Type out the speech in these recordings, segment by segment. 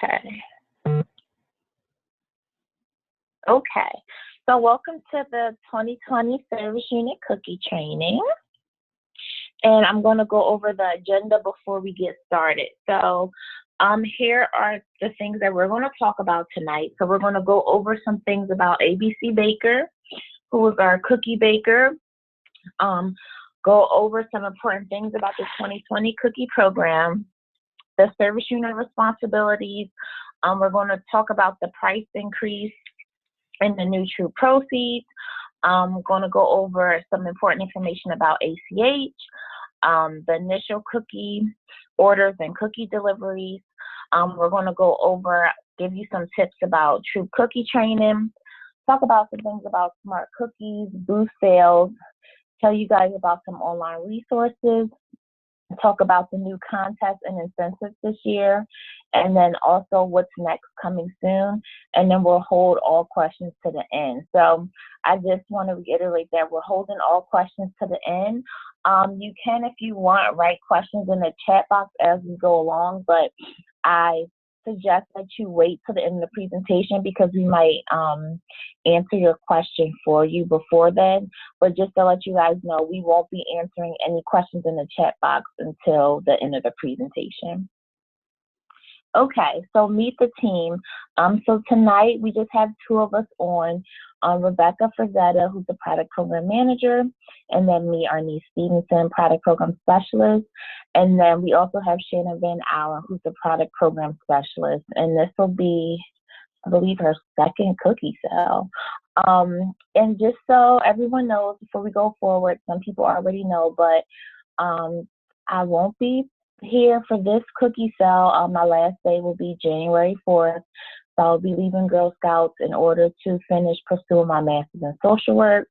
Okay. Okay. So welcome to the 2020 Service Unit Cookie Training. And I'm going to go over the agenda before we get started. So here are the things that we're going to talk about tonight. So we're going to go over some things about ABC Baker, who is our cookie baker. Go over some important things about the 2020 cookie program, the service unit responsibilities. We're going to talk about the price increase and the new true proceeds. I'm going to go over some important information about ACH, the initial cookie orders and cookie deliveries. We're going to go over, give you some tips about true cookie training, talk about some things about smart cookies, boost sales, tell you guys about some online resources, talk about the new contests and incentives this year, and then also what's next coming soon, and then we'll hold all questions to the end. So I just want to reiterate that we're holding all questions to the end. You can, if you want, write questions in the chat box as we go along, but I suggest that you wait till the end of the presentation because we might answer your question for you before then. But just to let you guys know, we won't be answering any questions in the chat box until the end of the presentation. Okay, so meet the team. So tonight we just have two of us on, Rebecca Frazetta, who's the product program manager, and then me, Arnice Stevenson, product program specialist. And then we also have Shannon Van Allen, who's the product program specialist. And this will be, I believe, her second cookie sale. And just so everyone knows, before we go forward, some people already know, but I won't be here for this cookie sale. My last day will be January 4th. So I'll be leaving Girl Scouts in order to finish pursuing my master's in social work.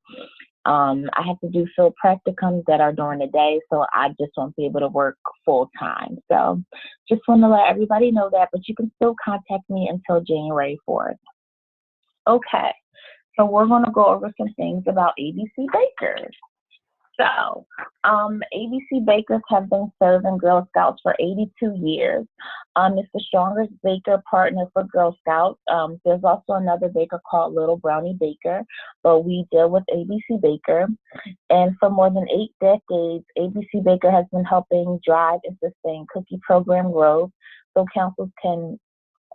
I have to do field practicums that are during the day, so I just won't be able to work full time. So just want to let everybody know that, but you can still contact me until January 4th. Okay, so we're going to go over some things about ABC Bakers. So, ABC Bakers have been serving Girl Scouts for 82 years. It's the strongest baker partner for Girl Scouts. There's also another baker called Little Brownie Baker, but we deal with ABC Baker. And for more than 8 decades, ABC Baker has been helping drive and sustain cookie program growth so councils can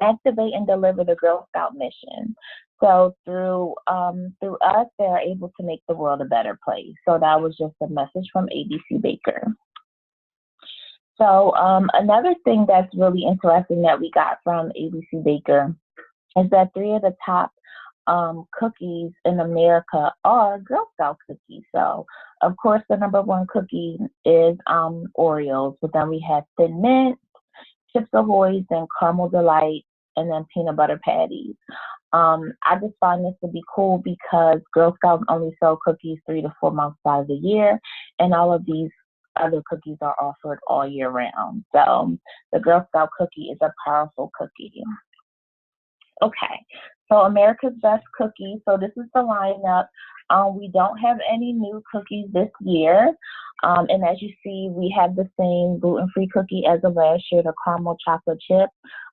activate and deliver the Girl Scout mission. So through us, they're able to make the world a better place. So that was just a message from ABC Baker. So another thing that's really interesting that we got from ABC Baker is that 3 of the top cookies in America are Girl Scout cookies. So of course the #1 cookie is Oreos, but then we have Thin Mint, Chips Ahoy's, and Caramel Delight, and then peanut butter patties. I just find this to be cool because Girl Scouts only sell cookies 3 to 4 months out of the year, and all of these other cookies are offered all year round. So the Girl Scout cookie is a powerful cookie. Okay, so America's Best Cookies. So this is the lineup. We don't have any new cookies this year. And as you see, we have the same gluten-free cookie as of last year, the caramel chocolate chip.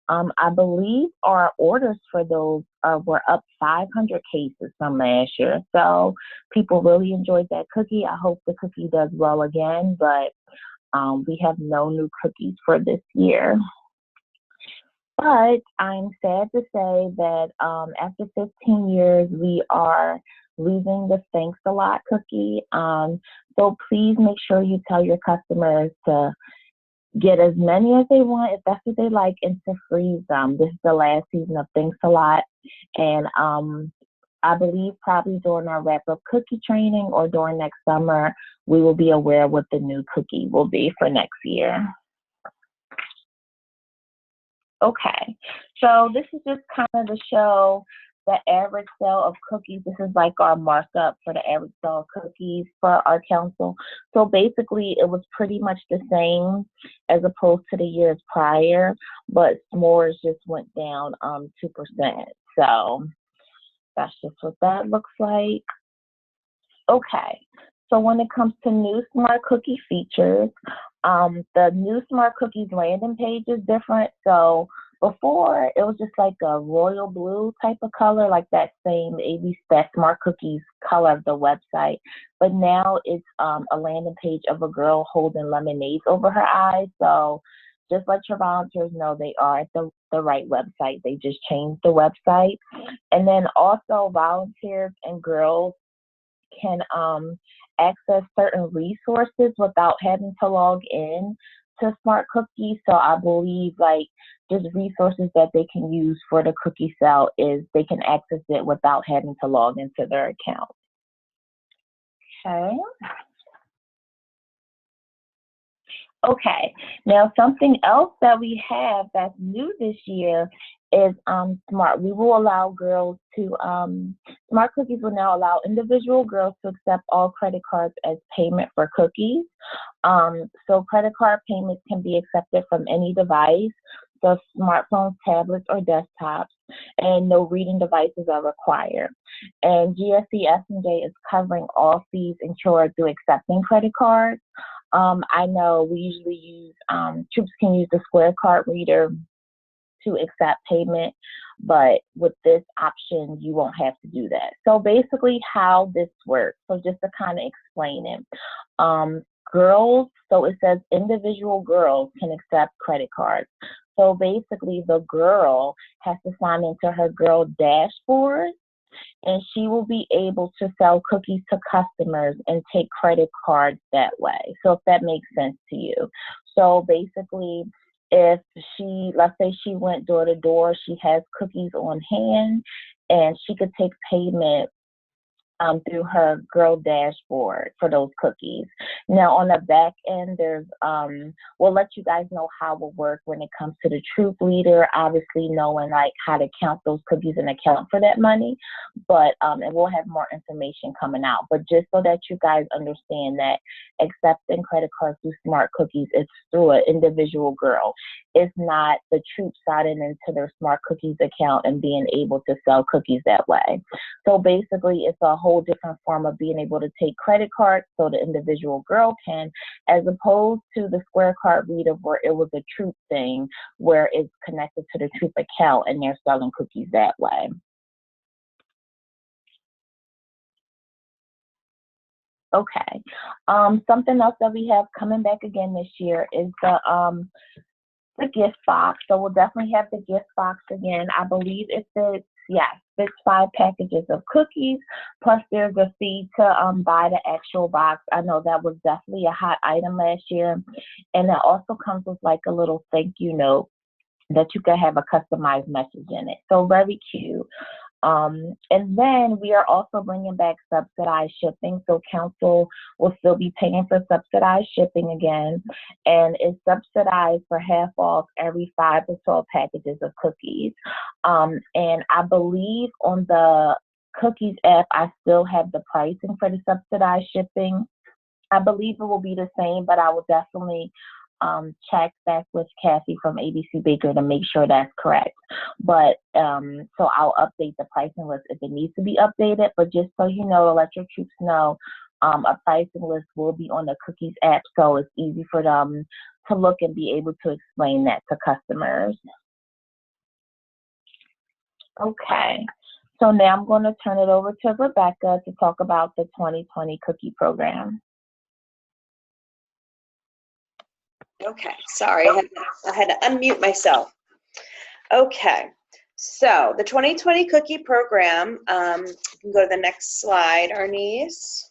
I believe our orders for those were up 500 cases from last year. So people really enjoyed that cookie. I hope the cookie does well again, but we have no new cookies for this year. But I'm sad to say that after 15 years, we are losing the Thanks a Lot cookie. So please make sure you tell your customers to get as many as they want, if that's what they like, and to freeze them. This is the last season of Thanks a Lot. And I believe probably during our wrap-up cookie training or during next summer, we will be aware what the new cookie will be for next year. Okay, so this is just kind of to show the average sale of cookies. This is like our markup for the average sale of cookies for our council. So basically it was pretty much the same as opposed to the years prior, but s'mores just went down 2%. So that's just what that looks like. Okay, so when it comes to new Smart Cookie features, the new Smart Cookies landing page is different. So Before, it was just like a royal blue type of color, like that same that Smart Cookies color of the website. But now it's a landing page of a girl holding lemonades over her eyes. So just let your volunteers know they are at the right website. They just changed the website. And then also volunteers and girls can access certain resources without having to log in to Smart Cookies. So I believe like just resources that they can use for the cookie cell is they can access it without having to log into their account. Okay. Okay, now something else that we have that's new this year is Smart. We will allow girls to, Smart Cookies will now allow individual girls to accept all credit cards as payment for cookies. So credit card payments can be accepted from any device, so smartphones, tablets, or desktops, and no reading devices are required. And GSE S&J is covering all fees incurred through accepting credit cards. I know we usually use, troops can use the Square card reader to accept payment, but with this option, you won't have to do that. So basically how this works, so just to kind of explain it, girls, so it says individual girls can accept credit cards. So basically the girl has to sign into her girl dashboard, and she will be able to sell cookies to customers and take credit cards that way. So if that makes sense to you. So basically, if she, let's say she went door to door, she has cookies on hand, and she could take payment through her girl dashboard for those cookies. Now on the back end, there's we'll let you guys know how it will work when it comes to the troop leader, obviously knowing like how to count those cookies and account for that money. But and we'll have more information coming out. But just so that you guys understand that accepting credit cards through Smart Cookies, it's through an individual girl. It's not the troop signing into their Smart Cookies account and being able to sell cookies that way. So basically, it's a whole different form of being able to take credit cards so the individual girl can, as opposed to the Square card reader where it was a troop thing where it's connected to the troop account and they're selling cookies that way. Okay. Something else that we have coming back again this year is the gift box. So we'll definitely have the gift box again. I believe it fits, yes, fits 5 packages of cookies, plus there's a fee to buy the actual box. I know that was definitely a hot item last year. And that also comes with like a little thank you note that you can have a customized message in it. So very cute. And then we are also bringing back subsidized shipping. So council will still be paying for subsidized shipping again, and it's subsidized for half off every 5 to 12 packages of cookies. And I believe on the Cookies app, I still have the pricing for the subsidized shipping. I believe it will be the same, but I will definitely check back with Kathy from ABC Baker to make sure that's correct. But so I'll update the pricing list if it needs to be updated. But just so you know, to let your troops know, a pricing list will be on the Cookies app, so it's easy for them to look and be able to explain that to customers. Okay. So now I'm going to turn it over to Rebecca to talk about the 2020 cookie program. Okay, sorry, I had to unmute myself. Okay, so the 2020 cookie program, you can go to the next slide, Arnice.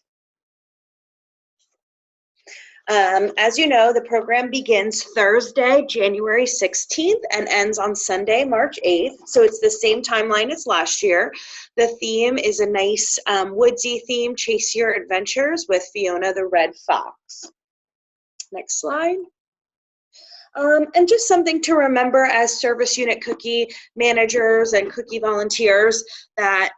As you know, the program begins Thursday, January 16th and ends on Sunday, March 8th. So it's the same timeline as last year. The theme is a nice woodsy theme, Chase Your Adventures with Fiona the Red Fox. Next slide. And just something to remember as service unit cookie managers and cookie volunteers that,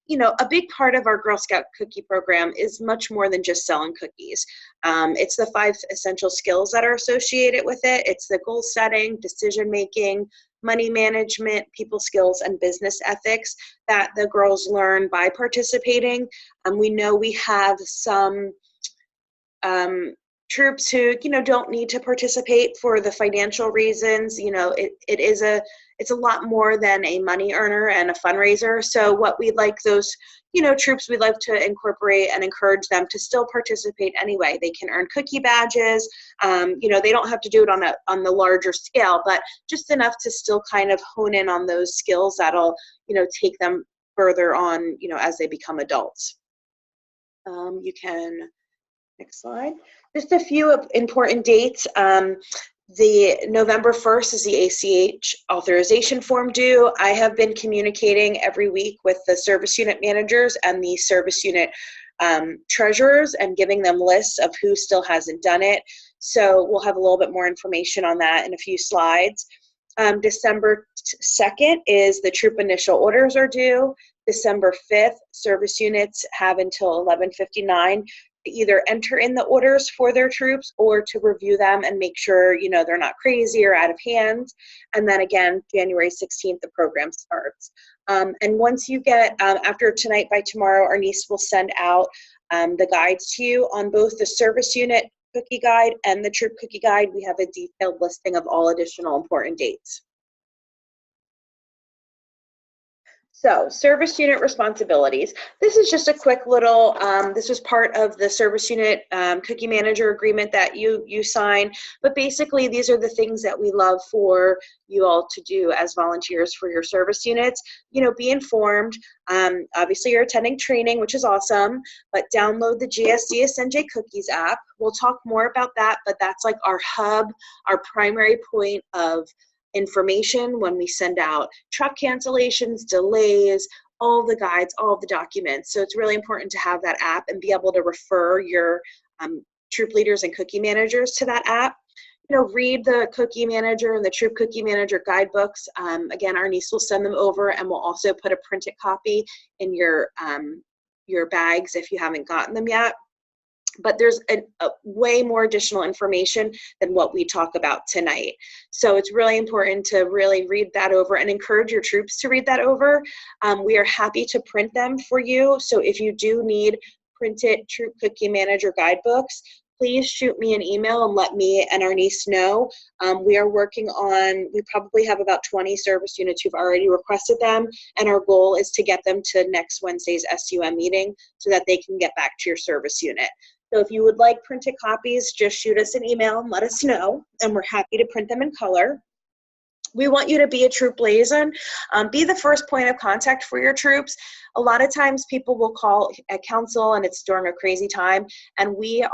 you know, a big part of our Girl Scout cookie program is much more than just selling cookies. It's the 5 essential skills that are associated with it. It's the goal setting, decision making, money management, people skills, and business ethics that the girls learn by participating. We know we have some troops who, don't need to participate for the financial reasons. It's a lot more than a money earner and a fundraiser. So what we'd like those, troops, we'd like to incorporate and encourage them to still participate anyway. They can earn cookie badges. They don't have to do it on the larger scale, but just enough to still kind of hone in on those skills that'll, take them further on, as they become adults. Next slide. Just a few important dates. The November 1st is the ACH authorization form due. I have been communicating every week with the service unit managers and the service unit treasurers and giving them lists of who still hasn't done it. So we'll have a little bit more information on that in a few slides. December 2nd is the troop initial orders are due. December 5th, service units have until 11:59 to either enter in the orders for their troops or to review them and make sure, they're not crazy or out of hand. And then again, January 16th, the program starts. And once you get, after tonight, by tomorrow, our niece will send out the guides to you on both the service unit cookie guide and the troop cookie guide. We have a detailed listing of all additional important dates. So, service unit responsibilities. This is just a quick little, this was part of the service unit cookie manager agreement that you sign, but basically these are the things that we love for you all to do as volunteers for your service units. Be informed. Obviously you're attending training, which is awesome, but download the GSD-SNJ Cookies app. We'll talk more about that, but that's like our hub, our primary point of information when we send out truck cancellations, delays, all the guides, all the documents. So it's really important to have that app and be able to refer your troop leaders and cookie managers to that app. Read the cookie manager and the troop cookie manager guidebooks. Again, our niece will send them over, and we'll also put a printed copy in your bags if you haven't gotten them yet. But there's a way more additional information than what we talk about tonight. So it's really important to really read that over and encourage your troops to read that over. We are happy to print them for you. So if you do need printed Troop Cookie Manager guidebooks, please shoot me an email and let me and our niece know. We are working on, we probably have about 20 service units who've already requested them, and our goal is to get them to next Wednesday's SUM meeting so that they can get back to your service unit. So if you would like printed copies, just shoot us an email and let us know, and we're happy to print them in color. We want you to be a troop liaison. Be the first point of contact for your troops. A lot of times people will call a council and it's during a crazy time, and we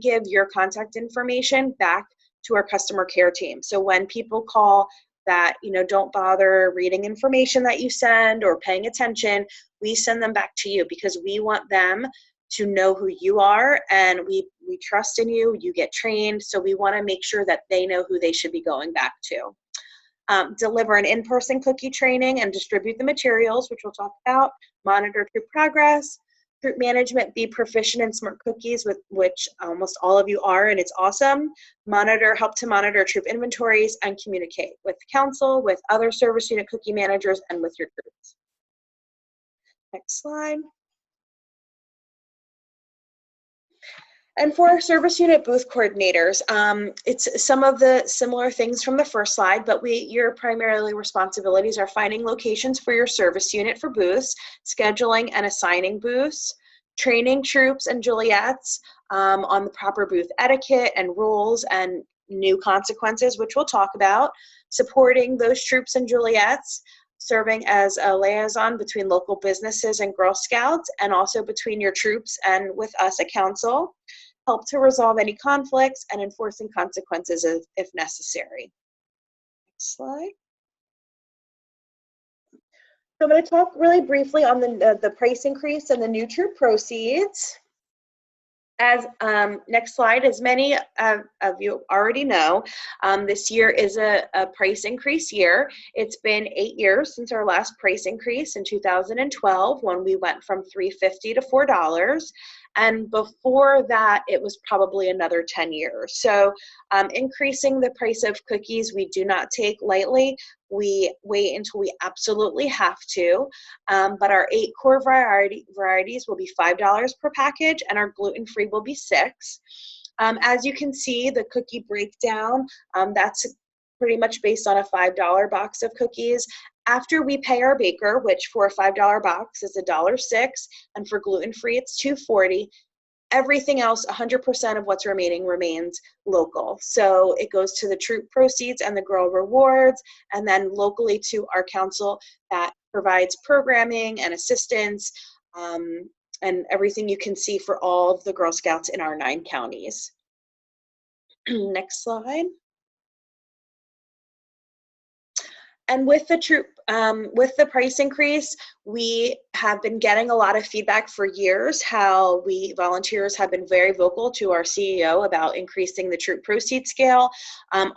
give your contact information back to our customer care team. So when people call that, don't bother reading information that you send or paying attention, we send them back to you because we want them to know who you are, and we trust in you, you get trained, so we want to make sure that they know who they should be going back to. Deliver an in-person cookie training and distribute the materials, which we'll talk about. Monitor troop progress. Troop management, be proficient in smart cookies, which almost all of you are, and it's awesome. Help to monitor troop inventories and communicate with council, with other service unit cookie managers, and with your troops. Next slide. And for our service unit booth coordinators, it's some of the similar things from the first slide, but your primarily responsibilities are finding locations for your service unit for booths, scheduling and assigning booths, training troops and Juliettes on the proper booth etiquette and rules and new consequences, which we'll talk about, supporting those troops and Juliettes, serving as a liaison between local businesses and Girl Scouts, and also between your troops and with us at council, help to resolve any conflicts and enforcing consequences if necessary. Next slide. So I'm going to talk really briefly on the price increase and the new troop proceeds. As next slide, as many of you already know, this year is a price increase year. It's been 8 years since our last price increase in 2012 when we went from $3.50 to $4. And before that, it was probably another 10 years. So increasing the price of cookies, we do not take lightly. We wait until we absolutely have to. But our 8 core varieties will be $5 per package, and our gluten-free will be $6. As you can see, the cookie breakdown, that's pretty much based on a $5 box of cookies. After we pay our baker, which for a $5 box is $1.06, and for gluten-free it's $2.40, everything else, 100% of what's remaining remains local. So it goes to the troop proceeds and the girl rewards, and then locally to our council that provides programming and assistance, and everything you can see for all of the Girl Scouts in our 9 counties. Next slide. And with the troop, with the price increase, we have been getting a lot of feedback for years how we volunteers have been very vocal to our CEO about increasing the troop proceed scale.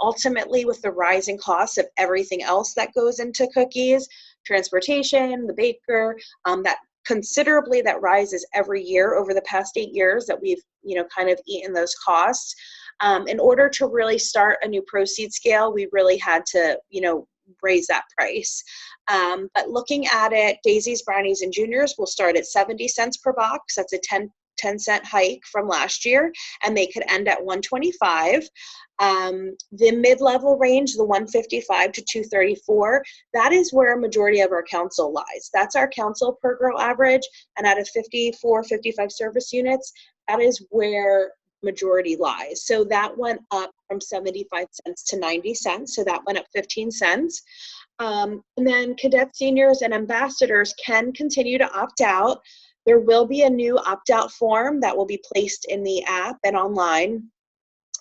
Ultimately, with the rising costs of everything else that goes into cookies, transportation, the baker, that considerably that rises every year over the past 8 years that we've, kind of eaten those costs. In order to really start a new proceed scale, we really had to, raise that price. But looking at it, Daisies, Brownies, and Juniors will start at 70 cents per box. That's a 10-cent hike from last year, and they could end at 125. The mid-level range, the 155 to 234, that is where a majority of our council lies. That's our council per girl average, and out of 54, 55 service units, that is where majority lies. So that went up from 75 cents to 90 cents. So that went up 15 cents. And then cadet seniors and ambassadors can continue to opt out. There will be a new opt-out form that will be placed in the app and online.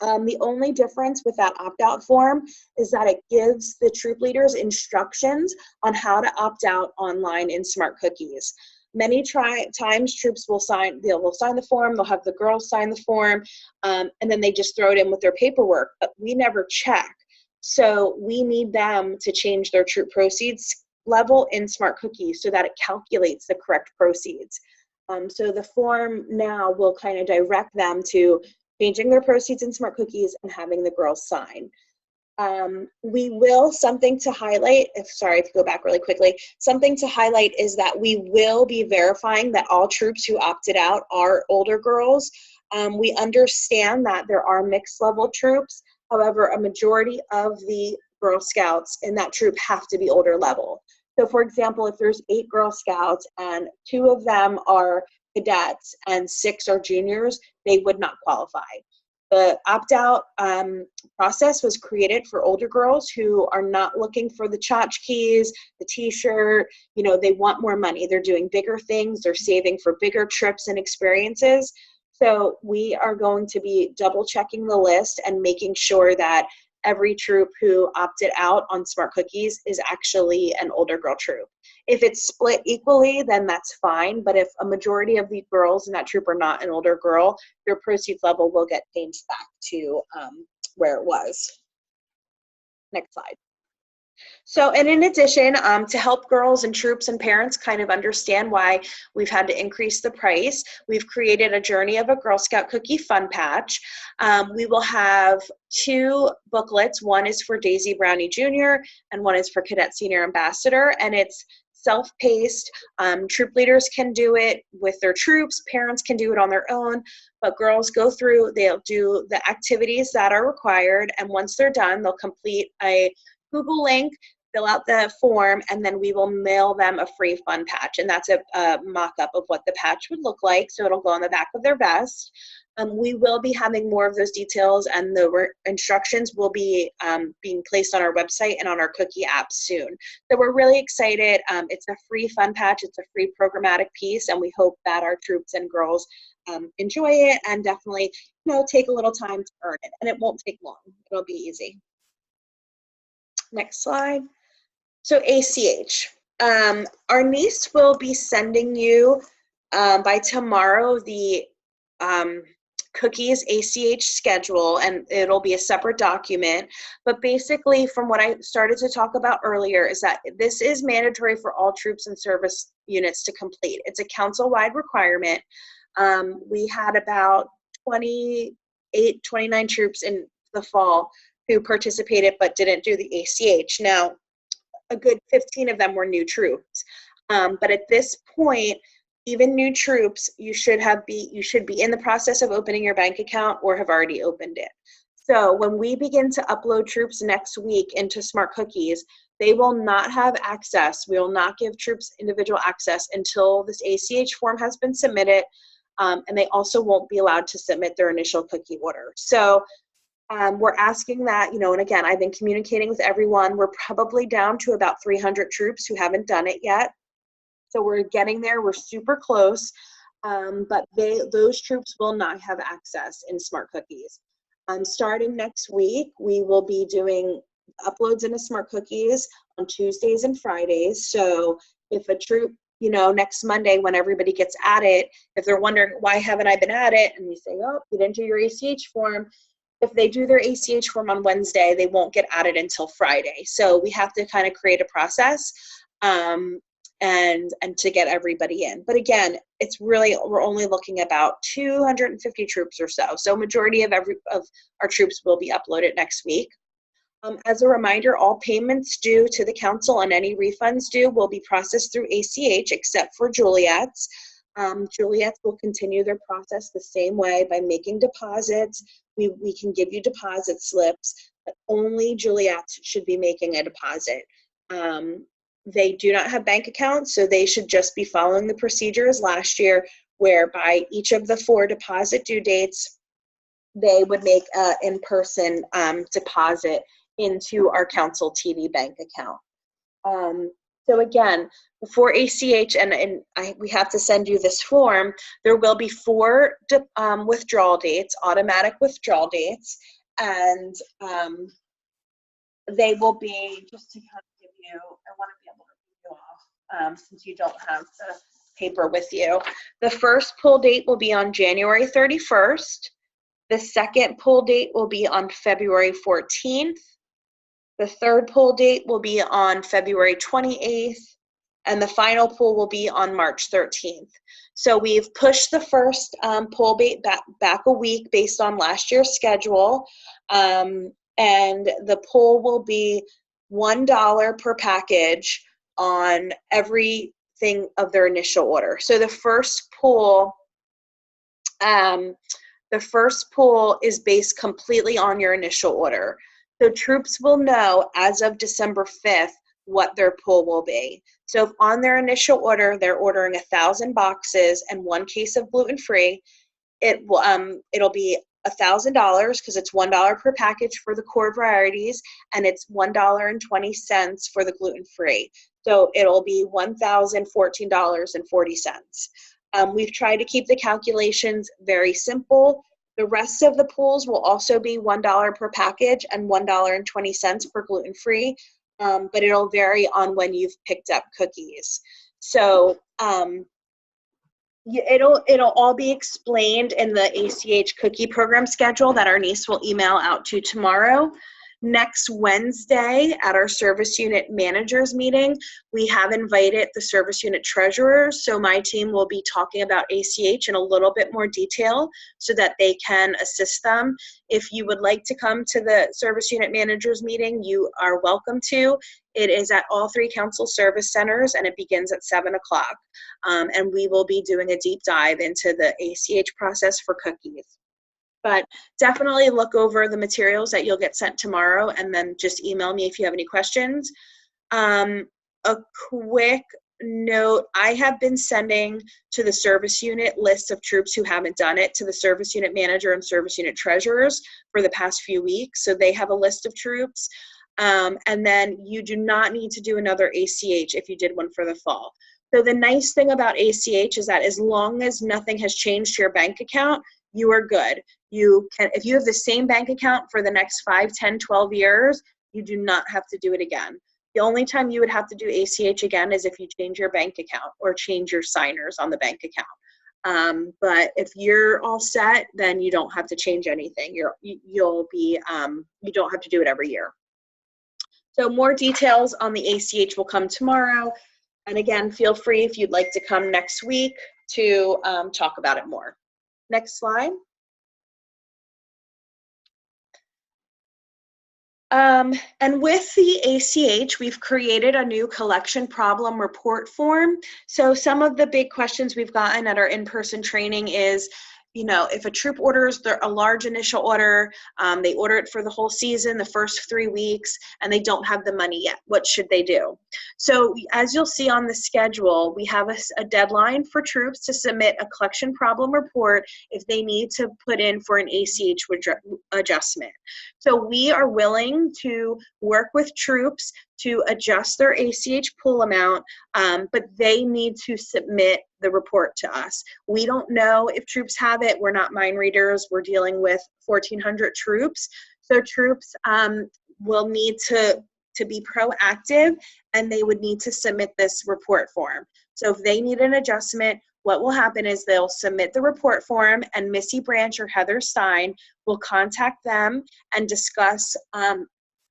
The only difference with that opt-out form is that it gives the troop leaders instructions on how to opt out online in Smart Cookies. Many times troops will sign the form, they'll have the girls sign the form, and then they just throw it in with their paperwork, but we never check. So we need them to change their troop proceeds level in Smart Cookies so that it calculates the correct proceeds. So the form now will kind of direct them to changing their proceeds in Smart Cookies and having the girls sign. We will, something to highlight, if go back really quickly, something to highlight is that we will be verifying that all troops who opted out are older girls. We understand that there are mixed level troops. However, a majority of the Girl Scouts in that troop have to be older level. So for example, if there's 8 Girl Scouts and 2 of them are cadets and 6 are juniors, they would not qualify. The opt-out process was created for older girls who are not looking for the tchotchkes, the t-shirt, they want more money. They're doing bigger things. They're saving for bigger trips and experiences. So we are going to be double checking the list and making sure that every troop who opted out on Smart Cookies is actually an older girl troop. If it's split equally, then that's fine. But if a majority of the girls in that troop are not an older girl, their proceeds level will get changed back to where it was. Next slide. So, and in addition, to help girls and troops and parents kind of understand why we've had to increase the price, we've created a Journey of a Girl Scout Cookie Fun Patch. We will have 2 booklets. One is for Daisy Brownie Jr. and one is for Cadet Senior Ambassador, and it's self-paced. Troop leaders can do it with their troops, parents can do it on their own, but girls go through, they'll do the activities that are required, and once they're done, they'll complete a Google link, fill out the form, and then we will mail them a free fun patch. And that's a mock-up of what the patch would look like. So it'll go on the back of their vest. We will be having more of those details, and the instructions will be being placed on our website and on our cookie app soon. So we're really excited. It's a free fun patch. It's a free programmatic piece, and we hope that our troops and girls enjoy it and definitely, take a little time to earn it. And it won't take long. It'll be easy. Next slide. So ACH. Our niece will be sending you by tomorrow the cookies ACH schedule, and it'll be a separate document. But basically, from what I started to talk about earlier, is that this is mandatory for all troops and service units to complete. It's a council-wide requirement. We had about 28, 29 troops in the fall who participated but didn't do the ACH. Now, a good 15 of them were new troops. But at this point, even new troops, you should be in the process of opening your bank account or have already opened it. So when we begin to upload troops next week into Smart Cookies, they will not have access. We will not give troops individual access until this ACH form has been submitted, and they also won't be allowed to submit their initial cookie order. So we're asking that, and again, I've been communicating with everyone. We're probably down to about 300 troops who haven't done it yet. So we're getting there. We're super close, but those troops will not have access in Smart Cookies. Starting next week, we will be doing uploads into Smart Cookies on Tuesdays and Fridays. So if a troop, next Monday when everybody gets at it, if they're wondering, why haven't I been at it? And you say, oh, you didn't do your ACH form. If they do their ACH form on Wednesday, they won't get added until Friday. So we have to kind of create a process and to get everybody in. But again, we're only looking about 250 troops or so. So majority of our troops will be uploaded next week. As a reminder, all payments due to the council and any refunds due will be processed through ACH except for Juliet's. Juliet's will continue their process the same way by making deposits. We can give you deposit slips, but only Juliet's should be making a deposit. They do not have bank accounts, so they should just be following the procedures last year, whereby each of the 4 deposit due dates, they would make an in-person deposit into our council TV bank account. So again, before ACH, we have to send you this form, there will be 4 withdrawal dates, automatic withdrawal dates, and they will be, just to kind of give you, I want to be able to read you off since you don't have the paper with you. The first pull date will be on January 31st. The second pull date will be on February 14th. The third pull date will be on February 28th. And the final pull will be on March 13th. So we've pushed the first pull date back a week based on last year's schedule. And the pull will be $1 per package on everything of their initial order. So the first pull is based completely on your initial order. So troops will know as of December 5th what their pull will be. So if on their initial order they're ordering 1,000 boxes and 1 case of gluten-free, it'll be $1,000 because it's $1 per package for the core varieties, and it's $1.20 for the gluten-free. So it'll be $1,014.40. We've tried to keep the calculations very simple. The rest of the pulls will also be $1 per package and $1.20 per gluten-free, but it'll vary on when you've picked up cookies. So it'll all be explained in the ACH cookie program schedule that our niece will email out to tomorrow. Next Wednesday at our service unit managers meeting, we have invited the service unit treasurers. So my team will be talking about ACH in a little bit more detail so that they can assist them. If you would like to come to the service unit managers meeting, you are welcome to. It is at all 3 council service centers and it begins at 7 o'clock. And we will be doing a deep dive into the ACH process for cookies. But definitely look over the materials that you'll get sent tomorrow and then just email me if you have any questions. A quick note, I have been sending to the service unit lists of troops who haven't done it to the service unit manager and service unit treasurers for the past few weeks. So they have a list of troops. And then you do not need to do another ACH if you did one for the fall. So the nice thing about ACH is that as long as nothing has changed to your bank account, you are good. You can, if you have the same bank account for the next 5, 10, 12 years, you do not have to do it again. The only time you would have to do ACH again is if you change your bank account or change your signers on the bank account. But if you're all set, then you don't have to change anything. You don't have to do it every year. So more details on the ACH will come tomorrow. And again, feel free if you'd like to come next week to talk about it more. Next slide. And with the ACH, we've created a new collection problem report form. So some of the big questions we've gotten at our in-person training is, you know, if a troop orders a large initial order, they order it for the whole season, the first 3 weeks, and they don't have the money yet, what should they do? So as you'll see on the schedule, we have a deadline for troops to submit a collection problem report if they need to put in for an ACH adjustment. So we are willing to work with troops to adjust their ACH pool amount, but they need to submit the report to us. We don't know if troops have it. We're not mind readers. We're dealing with 1,400 troops. So troops will need to be proactive, and they would need to submit this report form. So if they need an adjustment, what will happen is they'll submit the report form, and Missy Branch or Heather Stein will contact them and discuss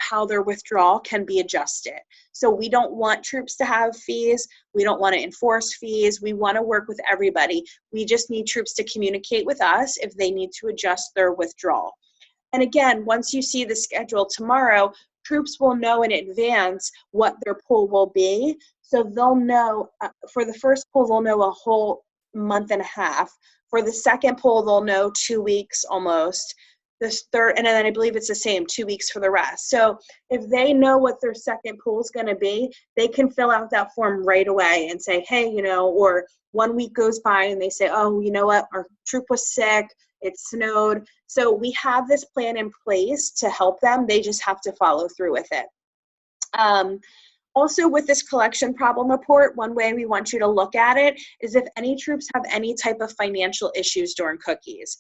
how their withdrawal can be adjusted. So we don't want troops to have fees. We don't want to enforce fees. We want to work with everybody. We just need troops to communicate with us if they need to adjust their withdrawal. And again, once you see the schedule tomorrow, troops will know in advance what their pool will be. So they'll know, for the first pool, they'll know a whole month and a half. For the second pool, they'll know 2 weeks almost. This third, and then I believe it's the same, 2 weeks for the rest. So if they know what their second pool is going to be, they can fill out that form right away and say, hey, you know, or 1 week goes by and they say, oh, you know what, our troop was sick, it snowed. So we have this plan in place to help them. They just have to follow through with it. Also, with this collection problem report, one way we want you to look at it is if any troops have any type of financial issues during cookies.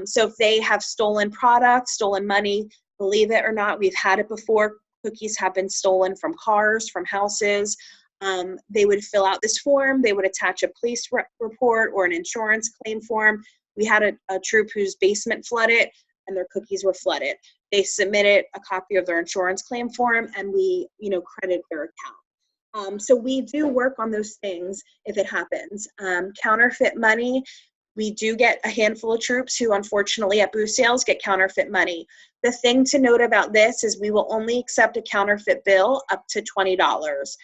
So if they have stolen products, stolen money, believe it or not, we've had it before. Cookies have been stolen from cars, from houses. They would fill out this form. They would attach a police report or an insurance claim form. We had a troop whose basement flooded and their cookies were flooded. They submitted a copy of their insurance claim form, and we, you know, credit their account. So we do work on those things if it happens. Counterfeit money, we do get a handful of troops who unfortunately at booth sales get counterfeit money. The thing to note about this is we will only accept a counterfeit bill up to $20.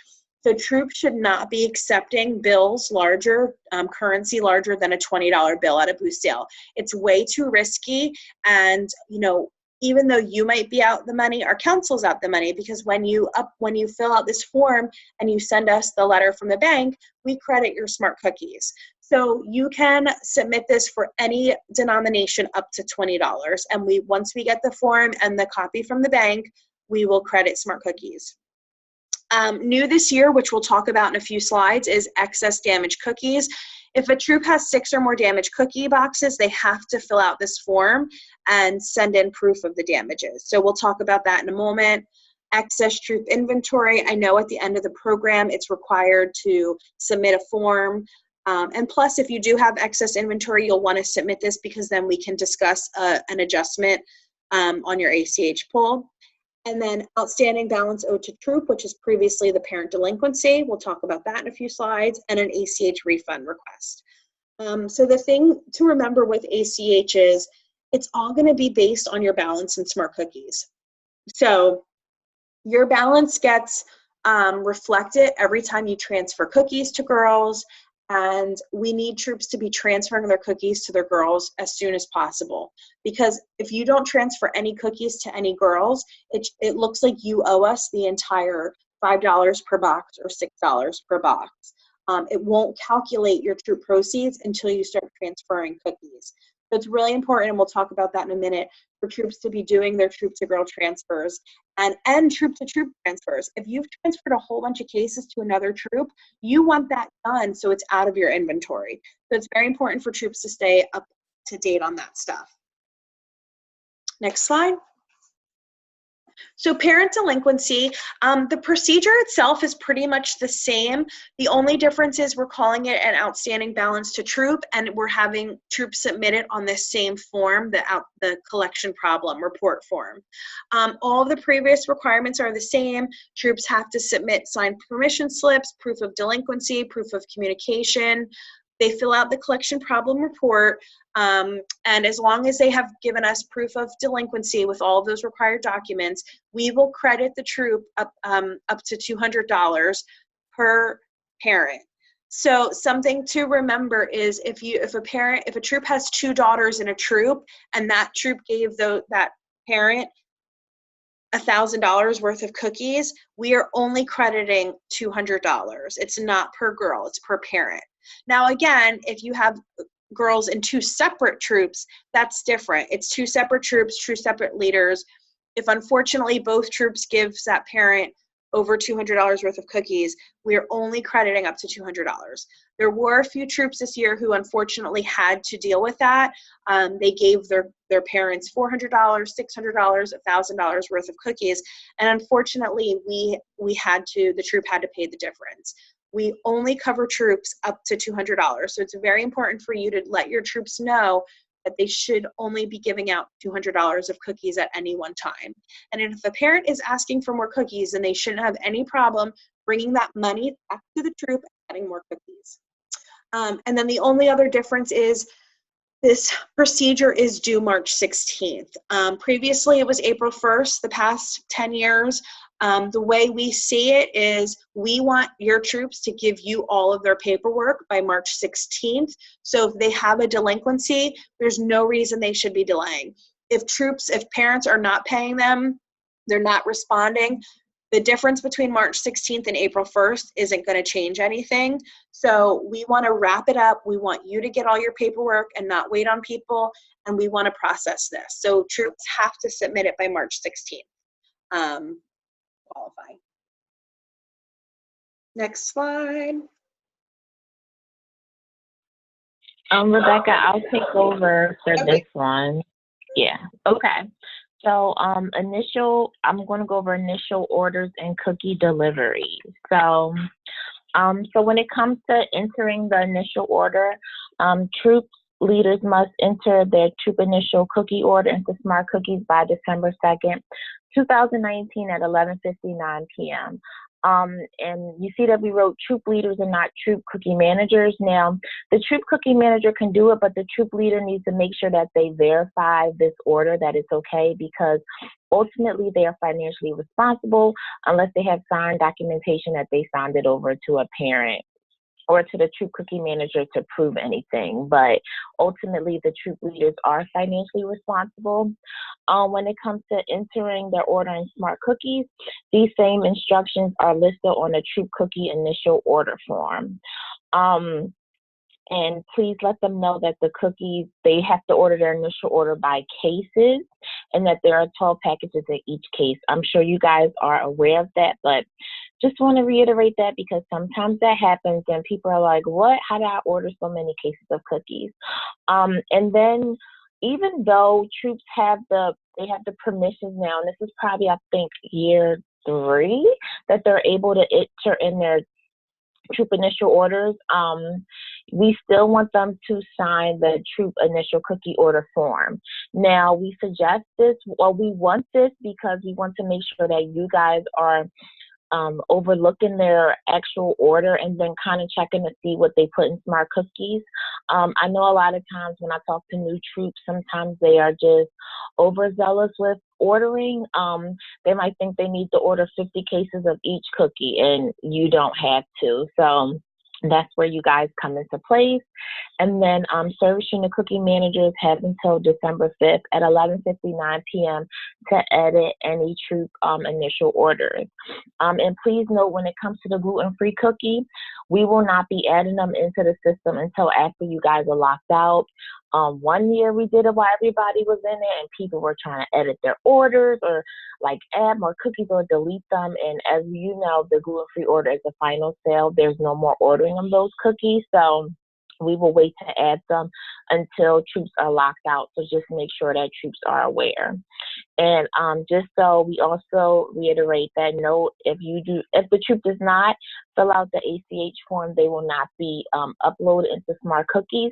So troops should not be accepting bills larger, currency larger than a $20 bill at a booth sale. It's way too risky, and you know, even though you might be out the money, our counsel's out the money, because when you fill out this form and you send us the letter from the bank, we credit your Smart Cookies. So you can submit this for any denomination up to $20, and once we get the form and the copy from the bank, we will credit Smart Cookies. New this year, which we'll talk about in a few slides, is excess damaged cookies. If a troop has 6 or more damaged cookie boxes, they have to fill out this form and send in proof of the damages. So we'll talk about that in a moment. Excess troop inventory. I know at the end of the program, it's required to submit a form. And plus, if you do have excess inventory, you'll want to submit this, because then we can discuss an adjustment on your ACH pool. And then outstanding balance owed to troop, which is previously the parent delinquency. We'll talk about that in a few slides, and an ACH refund request. So the thing to remember with ACH is it's all going to be based on your balance in Smart Cookies. So your balance gets reflected every time you transfer cookies to girls, and we need troops to be transferring their cookies to their girls as soon as possible. Because if you don't transfer any cookies to any girls, it looks like you owe us the entire $5 per box or $6 per box. It won't calculate your troop proceeds until you start transferring cookies. So it's really important, and we'll talk about that in a minute, for troops to be doing their troop-to-girl transfers and troop-to-troop transfers. If you've transferred a whole bunch of cases to another troop, you want that done so it's out of your inventory. So it's very important for troops to stay up to date on that stuff. Next slide. So parent delinquency, the procedure itself is pretty much the same. The only difference is we're calling it an outstanding balance to troop, and we're having troops submit it on this same form, the collection problem report form. All of the previous requirements are the same. Troops have to submit signed permission slips, proof of delinquency, proof of communication. They fill out the collection problem report, and as long as they have given us proof of delinquency with all of those required documents, we will credit the troop up to $200 per parent. So something to remember is if a troop has 2 daughters in a troop and that troop gave that parent $1,000 worth of cookies, we are only crediting $200. It's not per girl, it's per parent. Now again, if you have girls in 2 separate troops, that's different. It's 2 separate troops, 2 separate leaders. If unfortunately both troops gives that parent over $200 worth of cookies, we are only crediting up to $200. There were a few troops this year who unfortunately had to deal with that. They gave their parents $400, $600, $1,000 worth of cookies, and unfortunately the troop had to pay the difference. We only cover troops up to $200, so it's very important for you to let your troops know that they should only be giving out $200 of cookies at any one time. And if a parent is asking for more cookies, then they shouldn't have any problem bringing that money back to the troop and getting more cookies. And then the only other difference is this procedure is due March 16th. Previously, it was April 1st. The past 10 years, the way we see it is we want your troops to give you all of their paperwork by March 16th. So if they have a delinquency, there's no reason they should be delaying. If parents are not paying them, they're not responding, the difference between March 16th and April 1st isn't going to change anything. So we want to wrap it up. We want you to get all your paperwork and not wait on people, and we want to process this. So troops have to submit it by March 16th. Qualify. Next slide. Rebecca, I'll take over for this one. Yeah, okay. So I'm going to go over initial orders and cookie deliveries. So when it comes to entering the initial order, troop leaders must enter their troop initial cookie order into Smart Cookies by December 2nd, 2019 at 11:59 p.m. And you see that we wrote troop leaders and not troop cookie managers. Now, the troop cookie manager can do it, but the troop leader needs to make sure that they verify this order, that it's okay, because ultimately they are financially responsible unless they have signed documentation that they signed it over to a parent or to the troop cookie manager to prove anything. But ultimately, the troop leaders are financially responsible. When it comes to entering their order in Smart Cookies, these same instructions are listed on the troop cookie initial order form. And please let them know that the cookies, they have to order their initial order by cases, and that there are 12 packages in each case. I'm sure you guys are aware of that, but just want to reiterate that because sometimes that happens and people are like, what? How did I order so many cases of cookies? And then even though troops have the permissions now, and this is probably, I think, year 3, that they're able to enter in their troop initial orders, we still want them to sign the troop initial cookie order form. Now, we suggest this, well, we want this because we want to make sure that you guys are overlooking their actual order and then kind of checking to see what they put in Smart Cookies. I know a lot of times when I talk to new troops, sometimes they are just overzealous with ordering. They might think they need to order 50 cases of each cookie, and you don't have to. So that's where you guys come into place. And then Service Unit Cookie Managers have until December 5th at 11:59 p.m. to edit any troop initial orders. And please note, when it comes to the gluten-free cookie, we will not be adding them into the system until after you guys are locked out. One year we did it while everybody was in it and people were trying to edit their orders or like add more cookies or delete them. And as you know, the gluten-free order is the final sale. There's no more ordering of those cookies. So we will wait to add them until troops are locked out. So just make sure that troops are aware. And just so we also reiterate that if the troop does not fill out the ACH form, they will not be uploaded into Smart Cookies.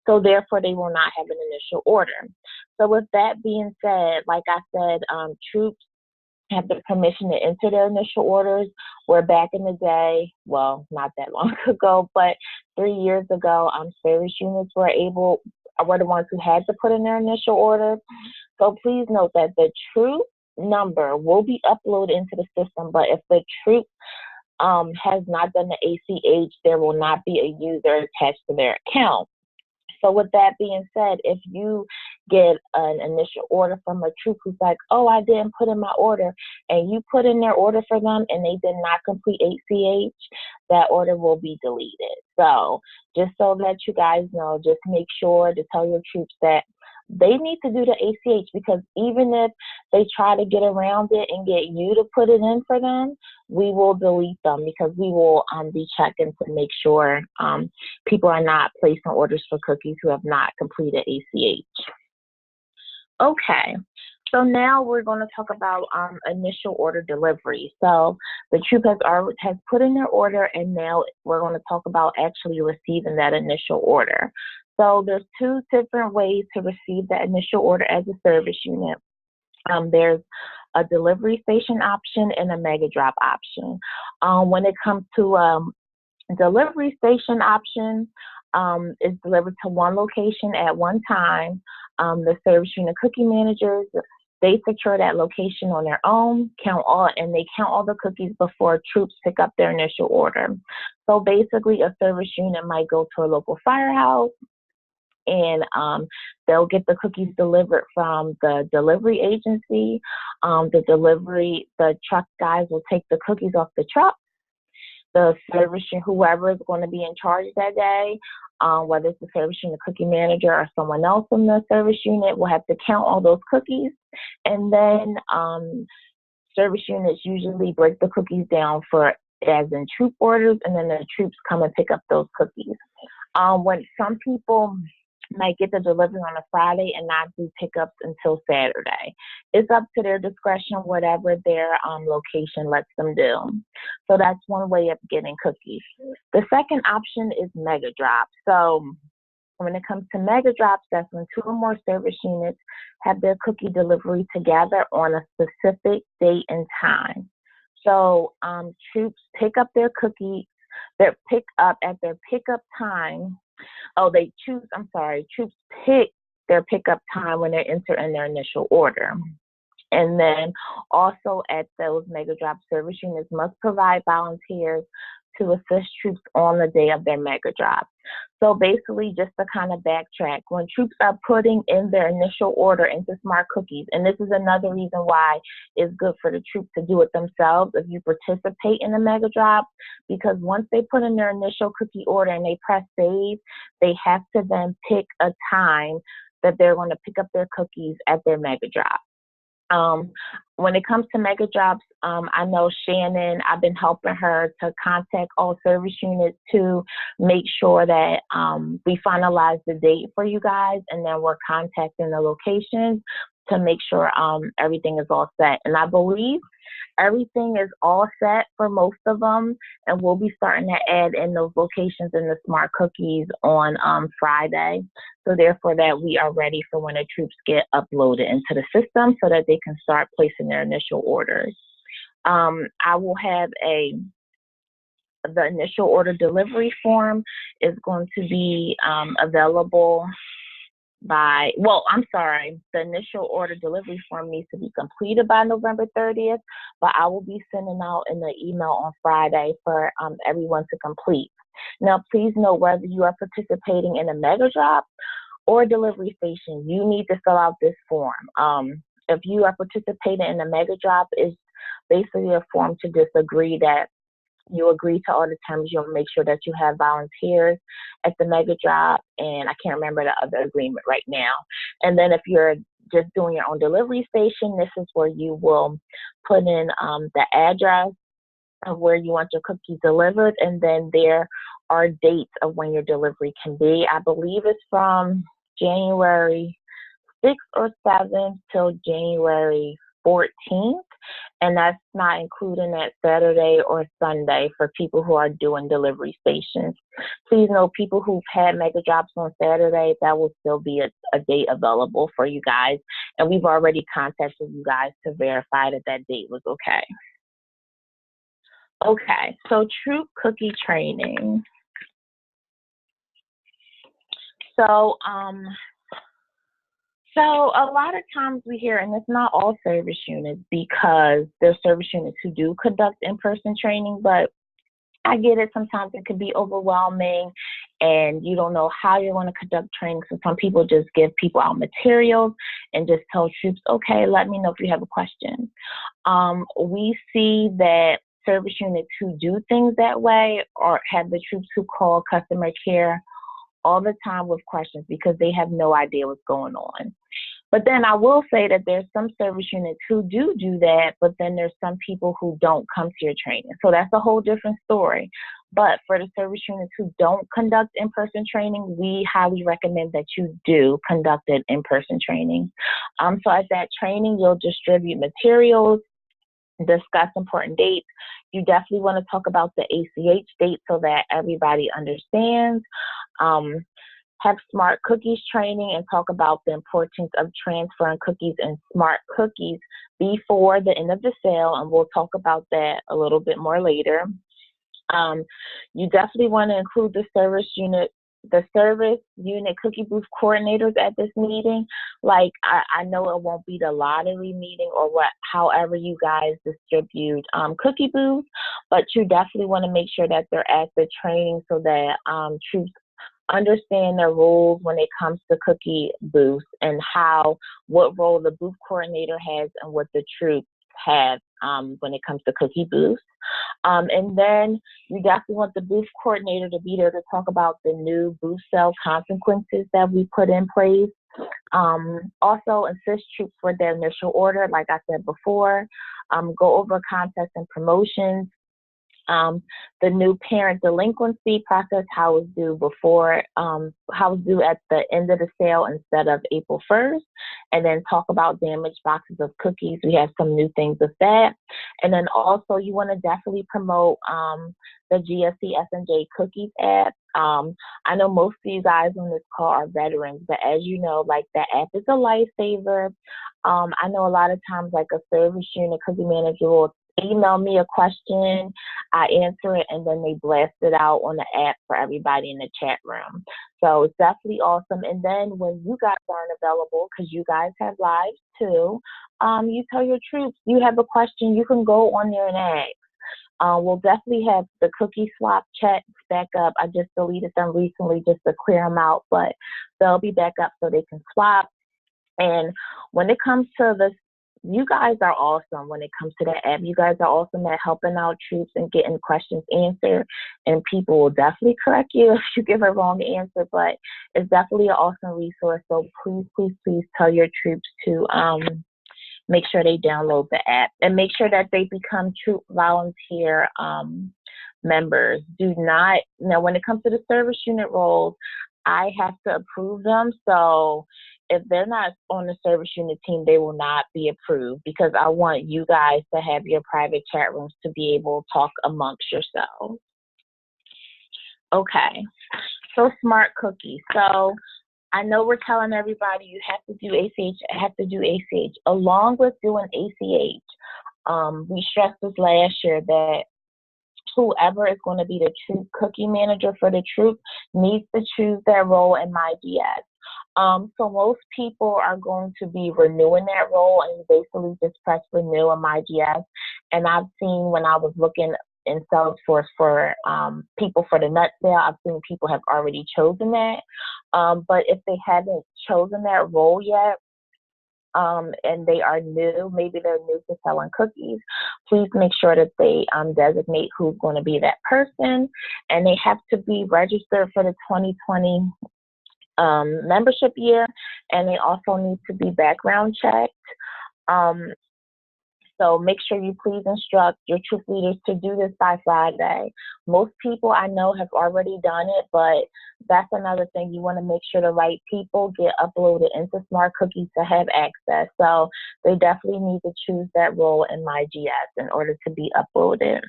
So therefore, they will not have an initial order. So with that being said, like I said, troops have the permission to enter their initial orders, where back in the day, well, not that long ago, but 3 years ago, service units were the ones who had to put in their initial order. So please note that the troop number will be uploaded into the system, but if the troop has not done the ACH, there will not be a user attached to their account. So with that being said, if you get an initial order from a troop who's like, oh, I didn't put in my order, and you put in their order for them and they did not complete ACH, that order will be deleted. So just so that you guys know, just make sure to tell your troops that they need to do the ACH, because even if they try to get around it and get you to put it in for them, we will delete them, because we will be checking to make sure people are not placing orders for cookies who have not completed ACH. Okay, so now we're going to talk about initial order delivery. So the troop has put in their order, and now we're going to talk about actually receiving that initial order. So there's 2 different ways to receive that initial order as a service unit. There's a delivery station option and a mega drop option. When it comes to delivery station option, is delivered to one location at one time. The service unit cookie managers, they secure that location on their own, count all the cookies before troops pick up their initial order. So basically, a service unit might go to a local firehouse, and they'll get the cookies delivered from the delivery agency. The truck guys will take the cookies off the truck. The service, whoever is going to be in charge that day, whether it's the service unit cookie manager or someone else from the service unit, will have to count all those cookies. And then service units usually break the cookies down as in troop orders, and then the troops come and pick up those cookies. When some people might get the delivery on a Friday and not do pickups until Saturday. It's up to their discretion, whatever their location lets them do. So that's one way of getting cookies. The second option is mega drops. So when it comes to mega drops, that's when 2 or more service units have their cookie delivery together on a specific date and time. So troops pick up their cookies, pick up at their pickup time. Troops pick their pickup time when they enter in their initial order. And then also at those mega drop service units must provide volunteers to assist troops on the day of their mega drop. So basically, just to kind of backtrack, when troops are putting in their initial order into Smart Cookies, and this is another reason why it's good for the troops to do it themselves if you participate in the mega drop, because once they put in their initial cookie order and they press save, they have to then pick a time that they're going to pick up their cookies at their mega drop. When it comes to mega drops, I know Shannon, I've been helping her to contact all service units to make sure that we finalize the date for you guys, and then we're contacting the locations to make sure everything is all set. And I believe everything is all set for most of them, and we'll be starting to add in those locations in the Smart Cookies on Friday. So therefore that we are ready for when the troops get uploaded into the system so that they can start placing their initial orders. I will have the initial order delivery form is going to be available the initial order delivery form needs to be completed by November 30th, but I will be sending out in the email on Friday for everyone to complete. Now, please note, whether you are participating in a mega drop or delivery station, you need to fill out this form. If you are participating in a mega drop, it's basically a form to just agree that you agree to all the terms. You'll make sure that you have volunteers at the mega drop, and I can't remember the other agreement right now. And then if you're just doing your own delivery station, this is where you will put in the address of where you want your cookies delivered, and then there are dates of when your delivery can be. I believe it's from January 6th or 7th till January 14th. and that's not including that Saturday or Sunday for people who are doing delivery stations. Please know people who've had mega drops on Saturday, that will still be a date available for you guys. And we've already contacted you guys to verify that that date was okay. Okay, so troop cookie training. So a lot of times we hear, and it's not all service units, because there's service units who do conduct in-person training, but I get it. Sometimes it can be overwhelming and you don't know how you're going to conduct training. So some people just give people out materials and just tell troops, okay, let me know if you have a question. We see that service units who do things that way or have the troops who call customer care all the time with questions because they have no idea what's going on. But then I will say that there's some service units who do that, but then there's some people who don't come to your training. So that's a whole different story. But for the service units who don't conduct in-person training, we highly recommend that you do conduct an in-person training. So at that training, you'll distribute materials, discuss important dates. You definitely want to talk about the ACH date so that everybody understands. Have smart cookies training and talk about the importance of transferring cookies and smart cookies before the end of the sale, and we'll talk about that a little bit more later. You definitely want to include the service unit cookie booth coordinators at this meeting. Like, I know it won't be the lottery meeting or however you guys distribute cookie booths, but you definitely want to make sure that they're at the training so that troops understand their roles when it comes to cookie booths and what role the booth coordinator has and what the troops have when it comes to cookie booths. And then you definitely want the booth coordinator to be there to talk about the new booth sale consequences that we put in place. Also assist troops with their initial order, like I said before. Go over contests and promotions. The new parent delinquency process, how it's due at the end of the sale instead of April 1st, and then talk about damaged boxes of cookies. We have some new things with that. And then also you want to definitely promote the GSC S&J Cookies app. I know most of you guys on this call are veterans, but as you know, like, that app is a lifesaver. I know a lot of times, like, a service unit cookie manager will email me a question, I answer it, and then they blast it out on the app for everybody in the chat room. So it's definitely awesome. And then when you guys aren't available, because you guys have lives too, you tell your troops, you have a question, you can go on there and ask. We'll definitely have the cookie swap chats back up. I just deleted them recently just to clear them out, but they'll be back up so they can swap. And when it comes to you guys are awesome when it comes to that app. You guys are awesome at helping out troops and getting questions answered, and people will definitely correct you if you give a wrong answer, but it's definitely an awesome resource. So please, please, please tell your troops to make sure they download the app and make sure that they become troop volunteer members. Now when it comes to the service unit roles, I have to approve them. So if they're not on the service unit team, they will not be approved, because I want you guys to have your private chat rooms to be able to talk amongst yourselves. Okay, so smart cookies. So I know we're telling everybody you have to do ACH, along with doing ACH. We stressed this last year that whoever is going to be the troop cookie manager for the troop needs to choose their role in MyGS. So most people are going to be renewing that role, and basically just press renew in MyGS. And I've seen, when I was looking in Salesforce for people for the nut sale, I've seen people have already chosen that. But if they haven't chosen that role yet, and they are new, maybe they're new to selling cookies, please make sure that they designate who's going to be that person, and they have to be registered for the 2020 membership year, and they also need to be background checked. So make sure you please instruct your troop leaders to do this by Friday. Most people I know have already done it, but that's another thing. You want to make sure the right people get uploaded into Smart Cookies to have access. So they definitely need to choose that role in MyGS in order to be uploaded.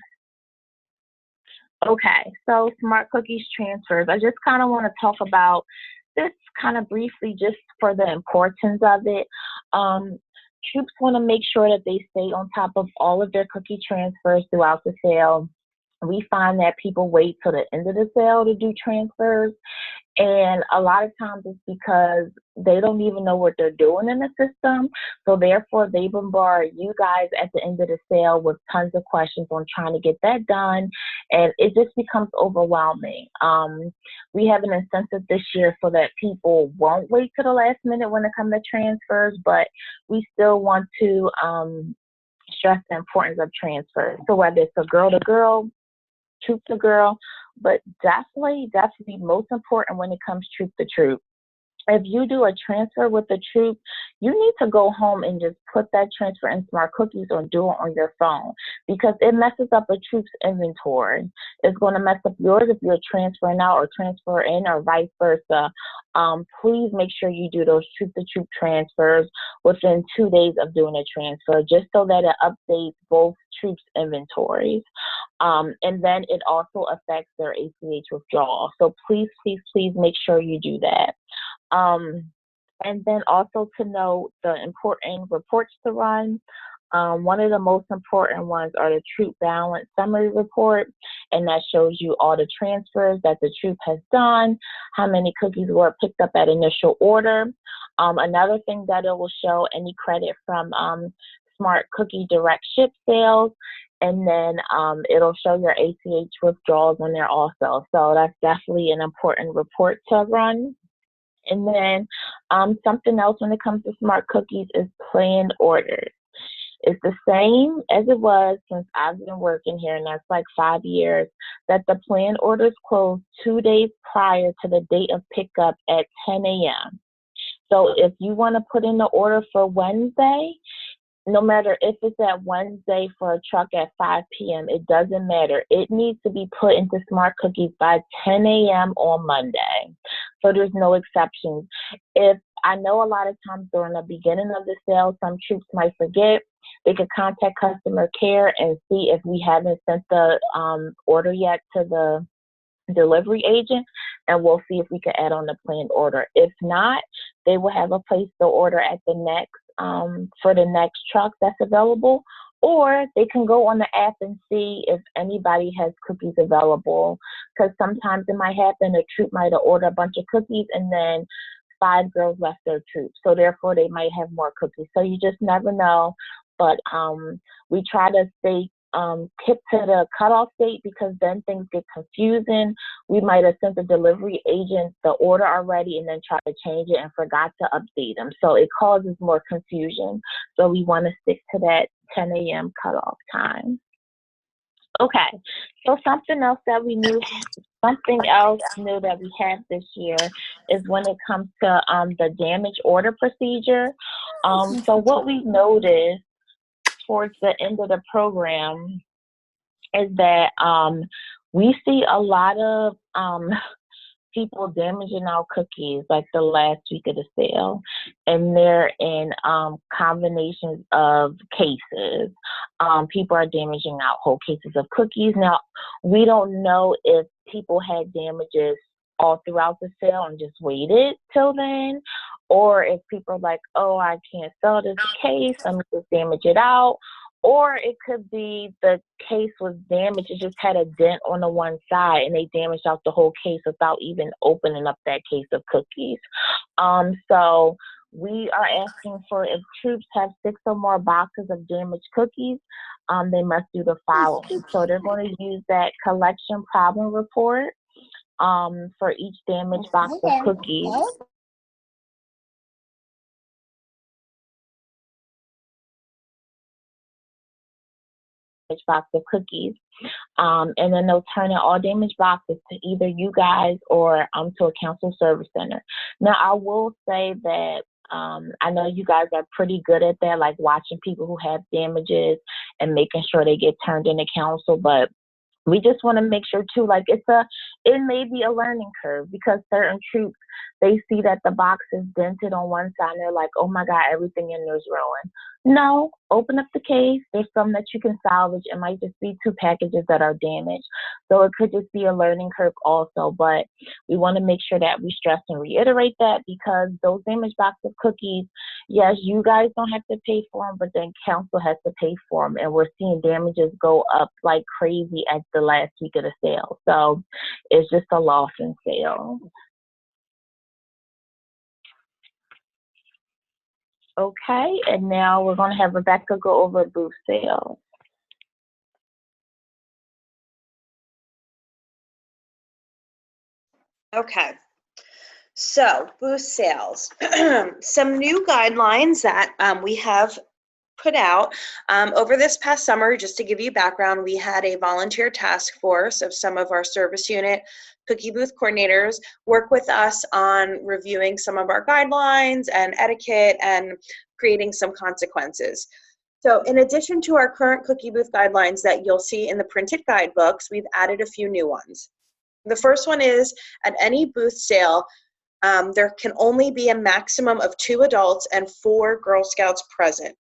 Okay, so Smart Cookies transfers. I just kind of want to talk about this kind of briefly just for the importance of it. Troops want to make sure that they stay on top of all of their cookie transfers throughout the sale. We find that people wait till the end of the sale to do transfers. And a lot of times it's because they don't even know what they're doing in the system. So therefore, they bombard you guys at the end of the sale with tons of questions on trying to get that done. And it just becomes overwhelming. We have an incentive this year so that people won't wait to the last minute when it comes to transfers, but we still want to stress the importance of transfers. So whether it's a girl to girl, troop to girl, but definitely most important when it comes troop to troop. If you do a transfer with the troop, you need to go home and just put that transfer in Smart Cookies or do it on your phone because it messes up a troop's inventory. It's going to mess up yours if you're transferring out or transfer in or vice versa. Please make sure you do those troop-to-troop transfers within 2 days of doing a transfer just so that it updates both troops' inventories. And then it also affects their ACH withdrawal. So please make sure you do that. And then also to note the important reports to run. One of the most important ones are the troop balance summary report, and that shows you all the transfers that the troop has done, how many cookies were picked up at initial order. Another thing that it will show any credit from Smart Cookie direct ship sales, and then it'll show your ACH withdrawals on there also. So that's definitely an important report to run. And then something else when it comes to Smart Cookies is planned orders. It's the same as it was since I've been working here, and that's like 5 years, that the planned orders close 2 days prior to the date of pickup at 10 a.m. So if you want to put in the order for Wednesday, no matter if it's at Wednesday for a truck at 5 p.m., it doesn't matter. It needs to be put into Smart Cookies by 10 a.m. on Monday. So there's no exceptions. If I know a lot of times during the beginning of the sale, some troops might forget. They could contact customer care and see if we haven't sent the order yet to the delivery agent, and we'll see if we can add on the planned order. If not, they will have a place to order at the next for the next truck that's available, or they can go on the app and see if anybody has cookies available, because sometimes it might happen a troop might have ordered a bunch of cookies and then 5 girls left their troop, so therefore they might have more cookies. So you just never know, but we try to stay keep to the cutoff date because then things get confusing. We might have sent the delivery agent the order already and then try to change it and forgot to update them. So it causes more confusion. So we want to stick to that 10 a.m. cutoff time. Okay, so something else that we knew, something else new that we have this year is when it comes to the damage order procedure. So what we noticed towards the end of the program is that we see a lot of people damaging our cookies like the last week of the sale, and they're in combinations of cases. People are damaging out whole cases of cookies. Now, we don't know if people had damages all throughout the sale and just waited till then, or if people are like, oh, I can't sell this case, let me just damage it out. Or it could be the case was damaged, it just had a dent on the one side and they damaged out the whole case without even opening up that case of cookies. So we are asking for, if troops have 6 or more boxes of damaged cookies, they must do the following. So they're going to use that collection problem report for each damaged box of cookies. Box of cookies, and then they'll turn in all damaged boxes to either you guys or to a council service center. Now, I will say that I know you guys are pretty good at that, like watching people who have damages and making sure they get turned into counsel, but we just want to make sure too, like it may be a learning curve because certain troops, they see that the box is dented on one side and they're like, oh my God, everything in there is ruined. No, open up the case. There's some that you can salvage. It might just be 2 packages that are damaged. So it could just be a learning curve also, but we want to make sure that we stress and reiterate that because those damaged box of cookies, yes, you guys don't have to pay for them, but then council has to pay for them. And we're seeing damages go up like crazy at the last week of the sale. So it's just a loss in sale. Okay, and now we're going to have Rebecca go over booth sales. Okay, so booth sales. Some new guidelines that we have put out over this past summer. Just to give you background, we had a volunteer task force of some of our service unit cookie booth coordinators work with us on reviewing some of our guidelines and etiquette and creating some consequences. So in addition to our current cookie booth guidelines that you'll see in the printed guidebooks, we've added a few new ones. The first one is at any booth sale, there can only be a maximum of 2 adults and 4 Girl Scouts present.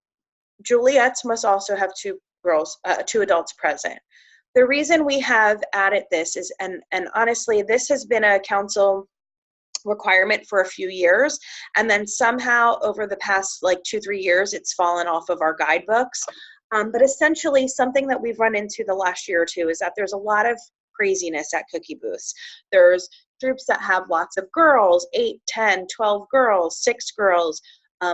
Juliet's must also have 2 adults present. The reason we have added this is, and honestly, this has been a council requirement for a few years, and then somehow over the past like 2-3 years, it's fallen off of our guidebooks. But essentially, something that we've run into the last year or two is that there's a lot of craziness at cookie booths. There's groups that have lots of girls, 8, 10, 12 girls, 6 girls,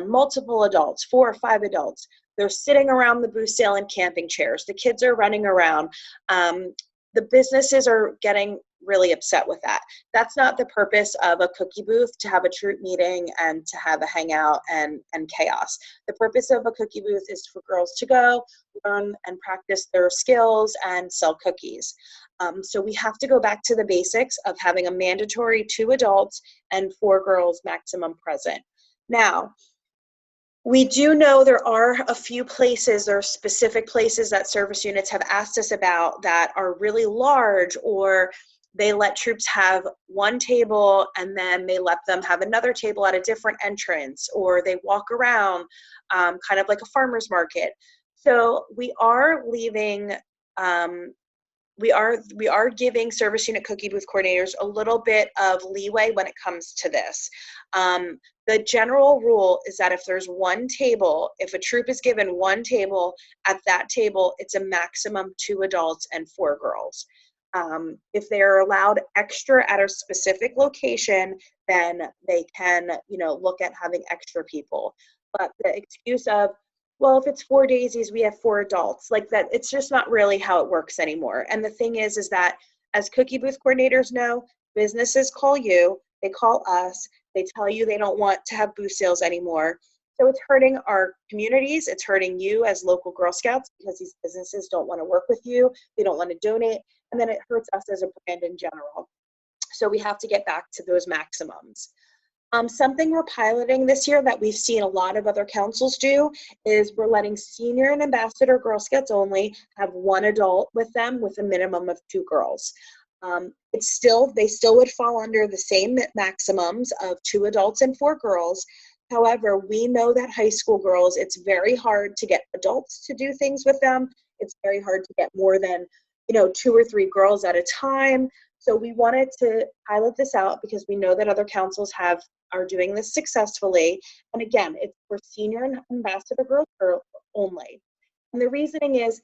multiple adults, 4 or 5 adults. They're sitting around the booth sale in camping chairs. The kids are running around. The businesses are getting really upset with that. That's not the purpose of a cookie booth, to have a troop meeting and to have a hangout and chaos. The purpose of a cookie booth is for girls to go, learn and practice their skills and sell cookies. So we have to go back to the basics of having a mandatory 2 adults and 4 girls maximum present. Now, we do know there are a few places, there are specific places that service units have asked us about that are really large, or they let troops have one table and then they let them have another table at a different entrance, or they walk around kind of like a farmer's market. So we are leaving, we are giving service unit cookie booth coordinators a little bit of leeway when it comes to this. The general rule is that if there's one table, if a troop is given one table, at that table, it's a maximum 2 adults and 4 girls. If they're allowed extra at a specific location, then they can, look at having extra people. But the excuse of, well, if it's 4 daisies, we have 4 adults, like that, it's just not really how it works anymore. And the thing is that as cookie booth coordinators know, businesses call you, they call us, they tell you they don't want to have booth sales anymore. So it's hurting our communities, it's hurting you as local Girl Scouts, because these businesses don't want to work with you, they don't want to donate, and then it hurts us as a brand in general. So we have to get back to those maximums. Something we're piloting this year that we've seen a lot of other councils do is we're letting senior and ambassador Girl Scouts only have 1 adult with them with a minimum of 2 girls. They still would fall under the same maximums of 2 adults and 4 girls. However, we know that high school girls, it's very hard to get adults to do things with them. It's very hard to get more than 2 or 3 girls at a time. So we wanted to pilot this out because we know that other councils are doing this successfully. And again, it's for senior and ambassador girls only. And the reasoning is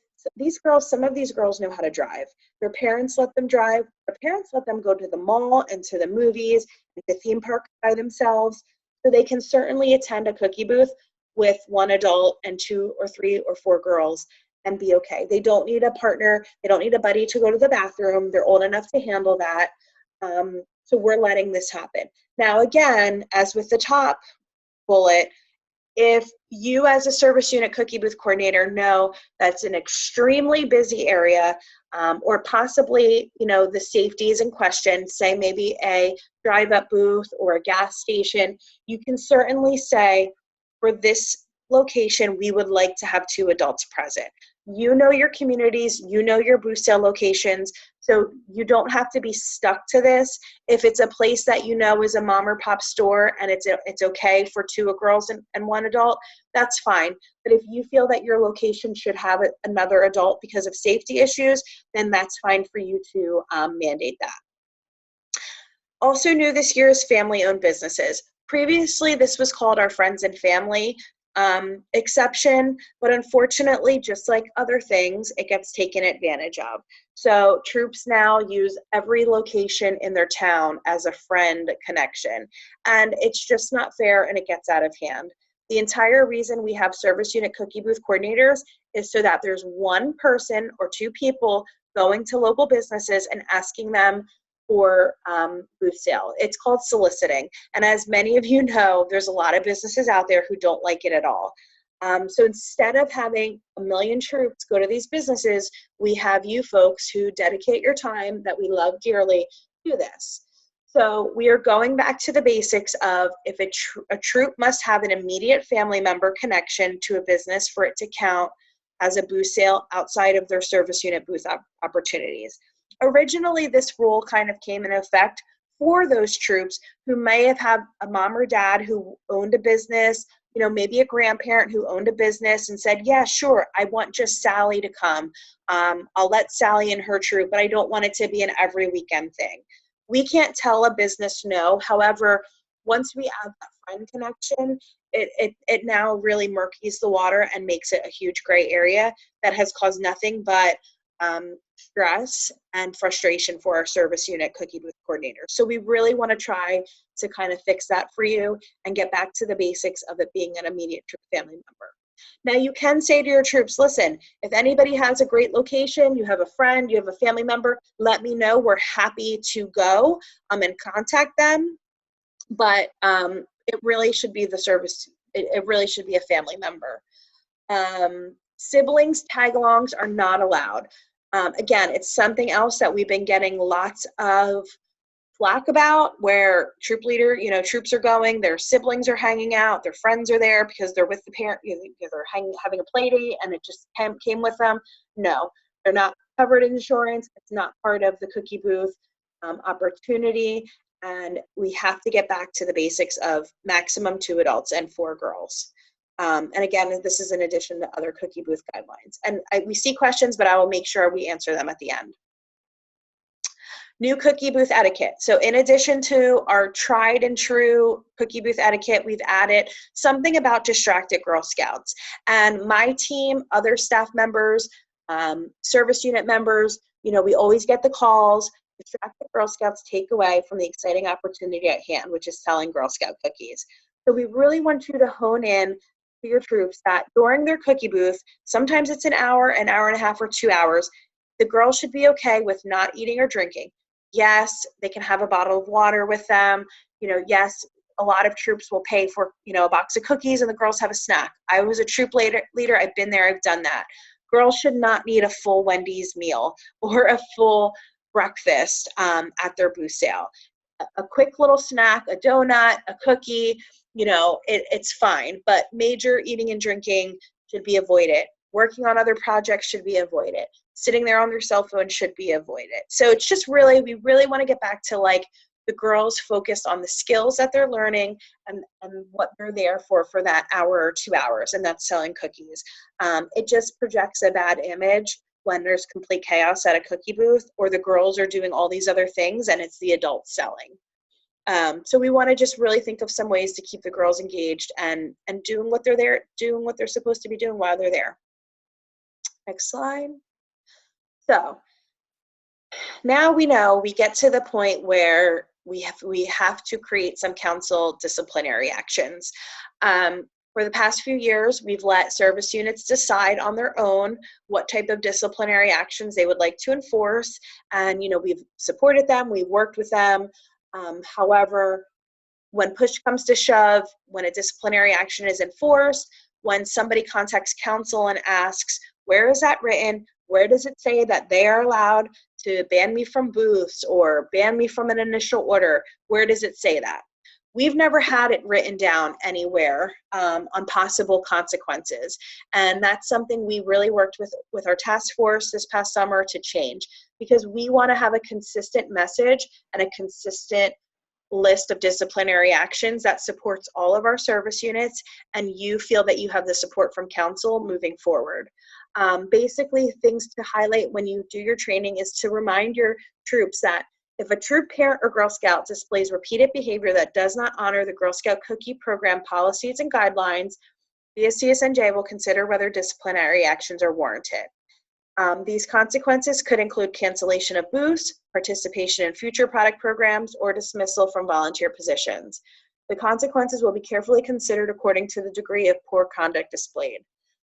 some of these girls know how to drive. Their parents let them drive. Their parents let them go to the mall and to the movies and the theme park by themselves. So they can certainly attend a cookie booth with 1 adult and 2 or 3 or 4 girls and be okay. They don't need a partner. They don't need a buddy to go to the bathroom. They're old enough to handle that. So we're letting this happen. Now, again, as with the top bullet, if you as a service unit cookie booth coordinator know that's an extremely busy area, or possibly, the safety is in question, say maybe a drive-up booth or a gas station. You can certainly say, for this location, we would like to have 2 adults present. You know your communities, you know your booth sale locations, so you don't have to be stuck to this. If it's a place that you know is a mom or pop store and it's okay for 2 girls and 1 adult, that's fine. But if you feel that your location should have another adult because of safety issues, then that's fine for you to mandate that. Also new this year is family-owned businesses. Previously, this was called our friends and family exception, but unfortunately, just like other things, it gets taken advantage of. So troops now use every location in their town as a friend connection, and it's just not fair, and it gets out of hand. The entire reason we have service unit cookie booth coordinators is so that there's 1 person or 2 people going to local businesses and asking them for booth sale. It's called soliciting. And as many of you know, there's a lot of businesses out there who don't like it at all. So instead of having a million troops go to these businesses, we have you folks who dedicate your time that we love dearly do this. So we are going back to the basics of if a troop must have an immediate family member connection to a business for it to count as a booth sale outside of their service unit booth opportunities. Originally, this rule kind of came into effect for those troops who may have had a mom or dad who owned a business, maybe a grandparent who owned a business and said, yeah, sure, I want just Sally to come. I'll let Sally and her troop, but I don't want it to be an every weekend thing. We can't tell a business no. However, once we add that friend connection, it now really murkies the water and makes it a huge gray area that has caused nothing but stress and frustration for our service unit cookie booth coordinators. So we really want to try to kind of fix that for you and get back to the basics of it being an immediate troop family member. Now you can say to your troops, listen, if anybody has a great location, you have a friend, you have a family member, let me know. We're happy to go and contact them. But it really should be the service, it really should be a family member. Siblings tag-alongs are not allowed. Again, it's something else that we've been getting lots of flack about, where troop leader, troops are going, their siblings are hanging out, their friends are there because they're with the parent, because they're having a play date and it just came with them. No, they're not covered in insurance. It's not part of the cookie booth opportunity. And we have to get back to the basics of maximum 2 adults and 4 girls. And again, this is in addition to other cookie booth guidelines. And we see questions, but I will make sure we answer them at the end. New cookie booth etiquette. So in addition to our tried and true cookie booth etiquette, we've added something about distracted Girl Scouts. And my team, other staff members, service unit members, we always get the calls. Distracted Girl Scouts take away from the exciting opportunity at hand, which is selling Girl Scout cookies. So we really want you to hone in to your troops that during their cookie booth, sometimes it's an hour and a half, or 2 hours, the girls should be okay with not eating or drinking. Yes, they can have a bottle of water with them. Yes, a lot of troops will pay for, a box of cookies and the girls have a snack. I was a troop leader. I've been there. I've done that. Girls should not need a full Wendy's meal or a full breakfast at their booth sale. A quick little snack, a donut, a cookie, it's fine. But major eating and drinking should be avoided. Working on other projects should be avoided. Sitting there on their cell phone should be avoided. So it's just we really want to get back to the girls focused on the skills that they're learning and what they're there for that hour or 2 hours, and that's selling cookies. It just projects a bad image when there's complete chaos at a cookie booth, or the girls are doing all these other things and it's the adults selling. So we want to just really think of some ways to keep the girls engaged and doing what they're supposed to be doing while they're there. Next slide. So now we know we get to the point where we have to create some council disciplinary actions. For the past few years, we've let service units decide on their own what type of disciplinary actions they would like to enforce. And, we've supported them, we've worked with them. However, when push comes to shove, when a disciplinary action is enforced, when somebody contacts council and asks Where is that written? Where does it say that they are allowed to ban me from booths or ban me from an initial order? Where does it say that? We've never had it written down anywhere on possible consequences. And that's something we really worked with our task force this past summer to change, because we want to have a consistent message and a consistent list of disciplinary actions that supports all of our service units, and you feel that you have the support from council moving forward. Basically, things to highlight when you do your training is to remind your troops that if a troop parent or Girl Scout displays repeated behavior that does not honor the Girl Scout cookie program policies and guidelines, BSCSNJ will consider whether disciplinary actions are warranted. These consequences could include cancellation of booths, participation in future product programs, or dismissal from volunteer positions. The consequences will be carefully considered according to the degree of poor conduct displayed.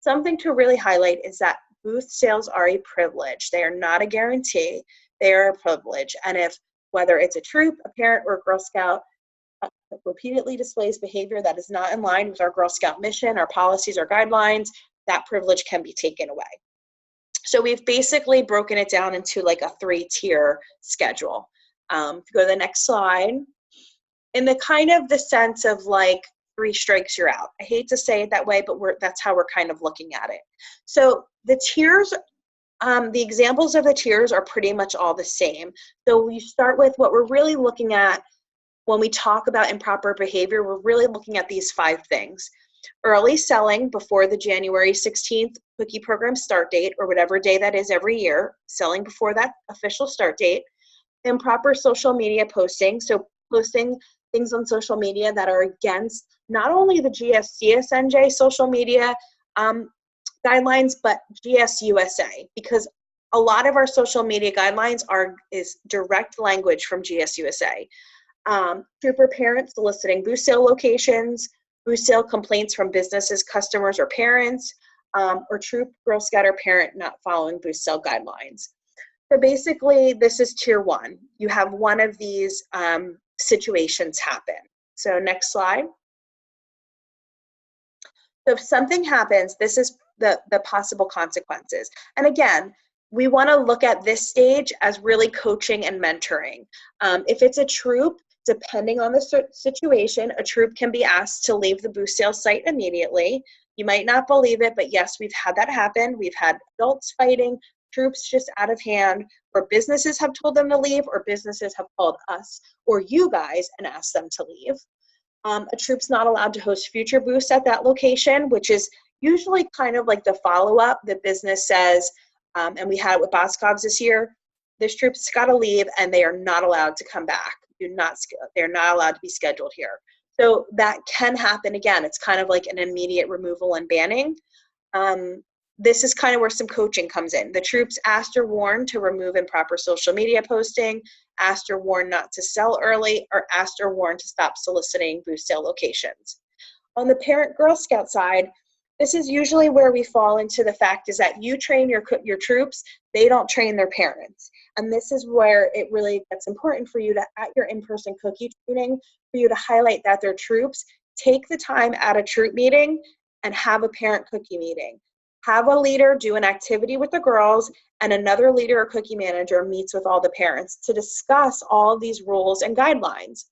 Something to really highlight is that booth sales are a privilege. They are not a guarantee. They are a privilege. And if, whether it's a troop, a parent, or a Girl Scout, repeatedly displays behavior that is not in line with our Girl Scout mission, our policies, our guidelines, that privilege can be taken away. So we've basically broken it down into like a 3-tier schedule. If you go to the next slide, in the kind of the sense of like 3 strikes, you're out. I hate to say it that way, but that's how we're kind of looking at it. So the tiers, the examples of the tiers are pretty much all the same. So we start with what we're really looking at when we talk about improper behavior. We're really looking at these 5 things. Early selling before the January 16th cookie program start date, or whatever day that is every year, selling before that official start date. Improper social media posting, so posting things on social media that are against not only the GSCSNJ social media guidelines, but GSUSA, because a lot of our social media guidelines is direct language from GSUSA. Trooper parents soliciting booth sale locations, booth sale complaints from businesses, customers, or parents, or troop, Girl Scout, or parent not following booth sale guidelines. So basically, this is tier 1. You have one of these situations happen. So next slide. So if something happens, this is the possible consequences. And again, we want to look at this stage as really coaching and mentoring. If it's a troop, depending on the situation, a troop can be asked to leave the booth sale site immediately. You might not believe it, but yes, we've had that happen. We've had adults fighting, troops just out of hand, where businesses have told them to leave, or businesses have called us or you guys and asked them to leave. A troop's not allowed to host future booths at that location, which is usually kind of like the follow-up. The business says, and we had it with Boscov's this year, this troop's got to leave and they are not allowed to come back. They're not allowed to be scheduled here. So that can happen again. It's kind of like an immediate removal and banning. This is kind of where some coaching comes in. The troops asked or warned to remove improper social media posting, asked or warned not to sell early, or asked or warned to stop soliciting booth sale locations. On the parent Girl Scout side, this is usually where we fall into the fact is that you train your troops, they don't train their parents. And this is where it really gets important for you to, at your in-person cookie training, for you to highlight that their troops take the time at a troop meeting and have a parent cookie meeting. Have a leader do an activity with the girls, and another leader or cookie manager meets with all the parents to discuss all of these rules and guidelines.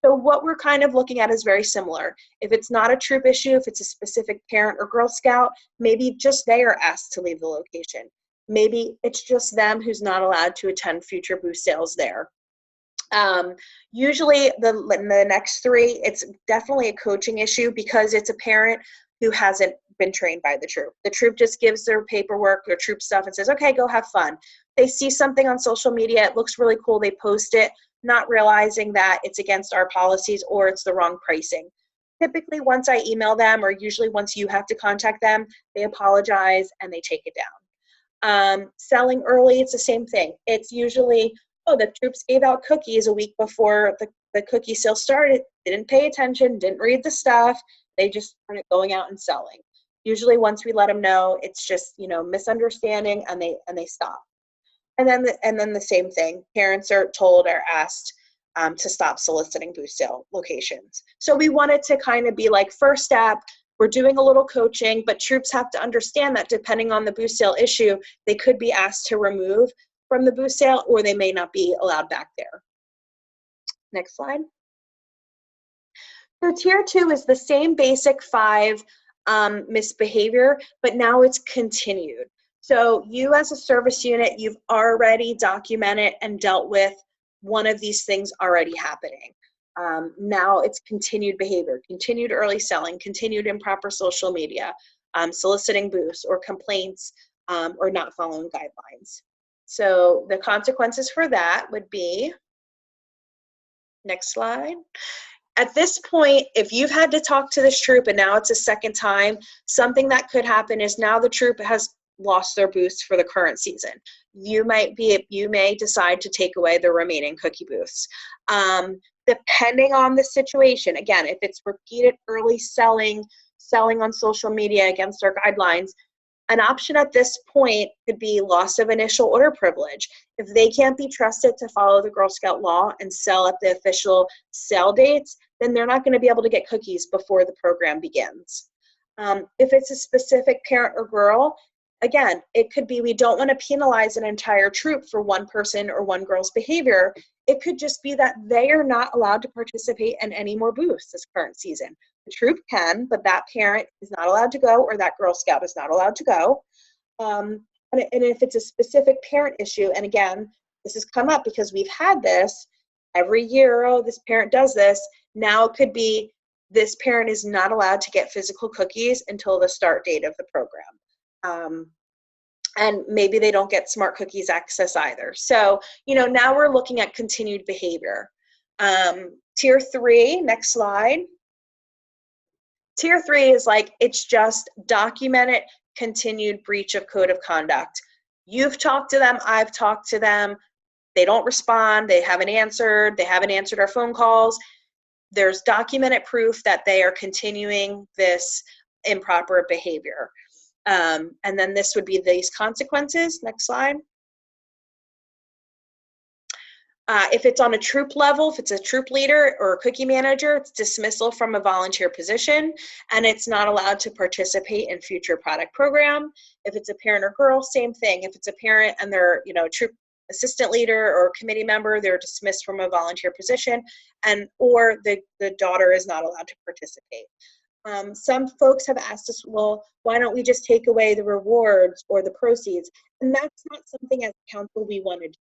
So what we're kind of looking at is very similar. If it's not a troop issue, if it's a specific parent or Girl Scout, maybe just they are asked to leave the location. Maybe it's just them who's not allowed to attend future booth sales there. Usually the next 3, it's definitely a coaching issue because it's a parent who hasn't been trained by the troop. The troop just gives their paperwork, their troop stuff, and says, okay, go have fun. They see something on social media, it looks really cool, they post it, not realizing that it's against our policies or it's the wrong pricing. Typically, once I email them, or usually once you have to contact them, they apologize and they take it down. Selling early, it's the same thing. It's usually, oh, the troops gave out cookies a week before the cookie sale started, didn't pay attention, didn't read the stuff, they just started going out and selling. Usually once we let them know, it's just, misunderstanding, and they stop. And then the same thing, parents are told or asked to stop soliciting booth sale locations. So we wanted to kind of be like, first step, We're doing a little coaching, but troops have to understand that depending on the booth sale issue, they could be asked to remove from the booth sale, or they may not be allowed back there. Next slide. So tier 2 is the same basic 5 misbehavior, but now it's continued. So you as a service unit, you've already documented and dealt with one of these things already happening. Now it's continued behavior, continued early selling, continued improper social media, soliciting booths or complaints, or not following guidelines. So the consequences for that would be, next slide. At this point, if you've had to talk to this troop and now it's a second time, something that could happen is now the troop has lost their booths for the current season. You may decide to take away the remaining cookie booths. Depending on the situation, again, if it's repeated early selling on social media against our guidelines, an option at this point could be loss of initial order privilege. If they can't be trusted to follow the Girl Scout law and sell at the official sale dates, then they're not going to be able to get cookies before the program begins. If it's a specific parent or girl, again, it could be we don't want to penalize an entire troop for one person or one girl's behavior. It could just be that they are not allowed to participate in any more booths this current season. The troop can, but that parent is not allowed to go, or that Girl Scout is not allowed to go. And if it's a specific parent issue, and again, this has come up because we've had this every year, oh, this parent does this. Now it could be this parent is not allowed to get physical cookies until the start date of the program. And maybe they don't get Smart Cookies access either. So, now we're looking at continued behavior. Tier 3, next slide. Tier 3 is like, it's just documented, continued breach of code of conduct. You've talked to them, I've talked to them, they don't respond, they haven't answered our phone calls. There's documented proof that they are continuing this improper behavior. And then this would be these consequences. Next slide. If it's on a troop level, if it's a troop leader or a cookie manager, it's dismissal from a volunteer position, and it's not allowed to participate in future product program. If it's a parent or girl, same thing. If it's a parent and they're, a troop assistant leader or committee member, they're dismissed from a volunteer position, or the daughter is not allowed to participate. Some folks have asked us, well, why don't we just take away the rewards or the proceeds? And that's not something as council we want to do.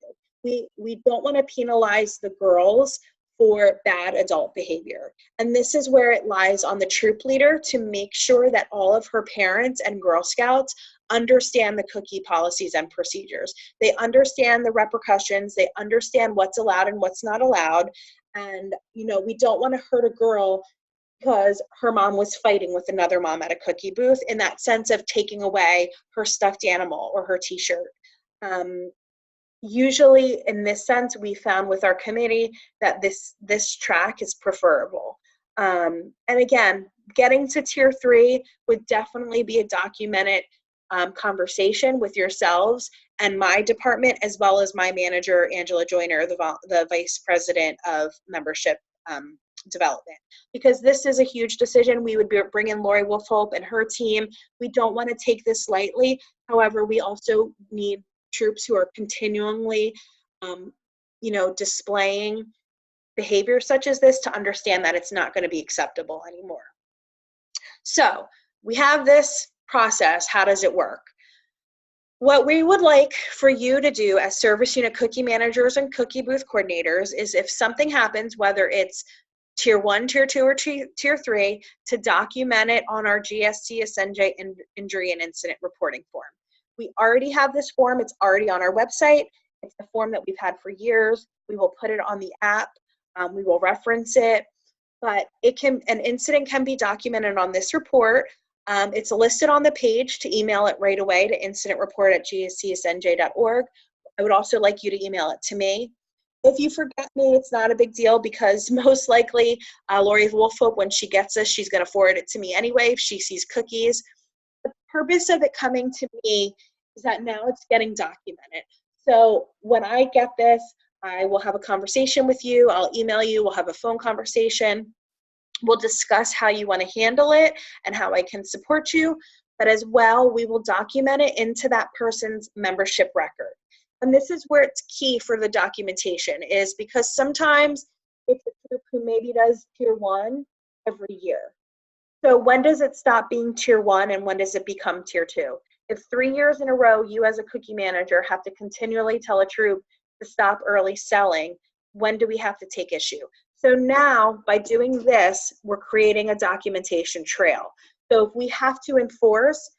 We don't want to penalize the girls for bad adult behavior. And this is where it lies on the troop leader to make sure that all of her parents and Girl Scouts understand the cookie policies and procedures. They understand the repercussions. They understand what's allowed and what's not allowed. And, we don't want to hurt a girl because her mom was fighting with another mom at a cookie booth, in that sense of taking away her stuffed animal or her t-shirt. Usually in this sense, we found with our committee that this track is preferable. And again, getting to tier 3 would definitely be a documented conversation with yourselves and my department, as well as my manager, Angela Joyner, the Vice President of Membership Development. Because this is a huge decision. We would bring in Lori Wolfhope and her team. We don't want to take this lightly. However, we also need troops who are continually, displaying behavior such as this to understand that it's not going to be acceptable anymore. So we have this process. How does it work? What we would like for you to do as service unit cookie managers and cookie booth coordinators is, if something happens, whether it's tier 1, tier 2, or tier 3, to document it on our GSCSNJ injury and incident reporting form. We already have this form. It's already on our website. It's the form that we've had for years. We will put it on the app. We will reference it. But an incident can be documented on this report. It's listed on the page to email it right away to incidentreport@gscsnj.org. I would also like you to email it to me. If you forget me, it's not a big deal, because most likely Lori Wolfhope, when she gets this, she's going to forward it to me anyway if she sees cookies. The purpose of it coming to me is that now it's getting documented. So when I get this, I will have a conversation with you. I'll email you. We'll have a phone conversation. We'll discuss how you want to handle it and how I can support you, but as well, we will document it into that person's membership record. And this is where it's key for the documentation, is because sometimes it's a group who maybe does tier 1 every year. So when does it stop being tier 1 and when does it become tier 2? If 3 years in a row, you as a cookie manager have to continually tell a troop to stop early selling, when do we have to take issue? So now, by doing this, we're creating a documentation trail. So if we have to enforce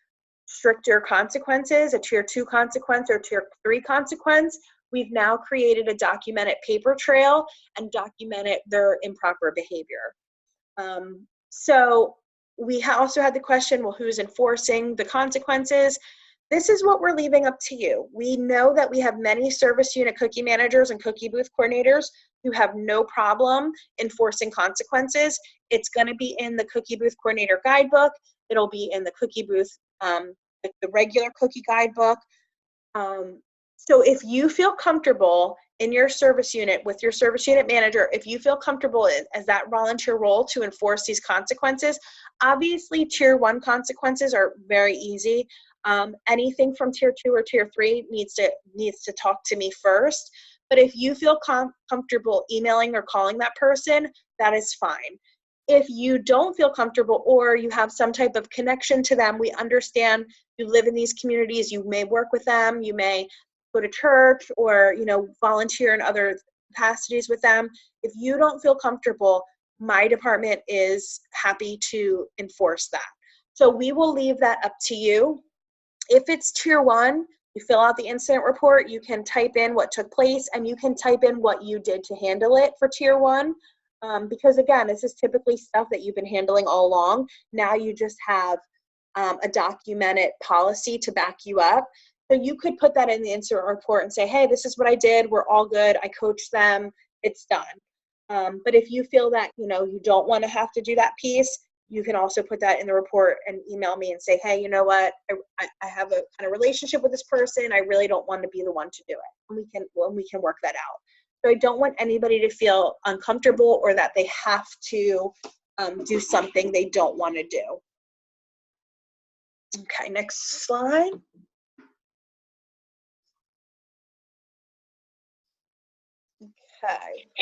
stricter consequences, a tier 2 consequence or tier 3 consequence, we've now created a documented paper trail and documented their improper behavior. So we also had the question, well, who's enforcing the consequences? This is what we're leaving up to you. We know that we have many service unit cookie managers and cookie booth coordinators who have no problem enforcing consequences. It's going to be in the cookie booth coordinator guidebook. It'll be in the cookie booth, the regular cookie guidebook. So if you feel comfortable in your service unit with your service unit manager, if you feel comfortable as that volunteer role to enforce these consequences, obviously tier 1 consequences are very easy. Anything from tier 2 or tier 3 needs to talk to me first. But if you feel comfortable emailing or calling that person, that is fine. If you don't feel comfortable or you have some type of connection to them, we understand you live in these communities, you may work with them, you may go to church or, volunteer in other capacities with them. If you don't feel comfortable, my department is happy to enforce that. So we will leave that up to you. If it's tier 1, you fill out the incident report, you can type in what took place and you can type in what you did to handle it for tier 1. Because again, this is typically stuff that you've been handling all along. Now you just have a documented policy to back you up. So you could put that in the incident report and say, hey, this is what I did. We're all good. I coached them. It's done. But if you feel that, you don't want to have to do that piece, you can also put that in the report and email me and say, hey, you know what? I have a kind of relationship with this person. I really don't want to be the one to do it. And we can work that out. So I don't want anybody to feel uncomfortable or that they have to do something they don't want to do. Okay, next slide.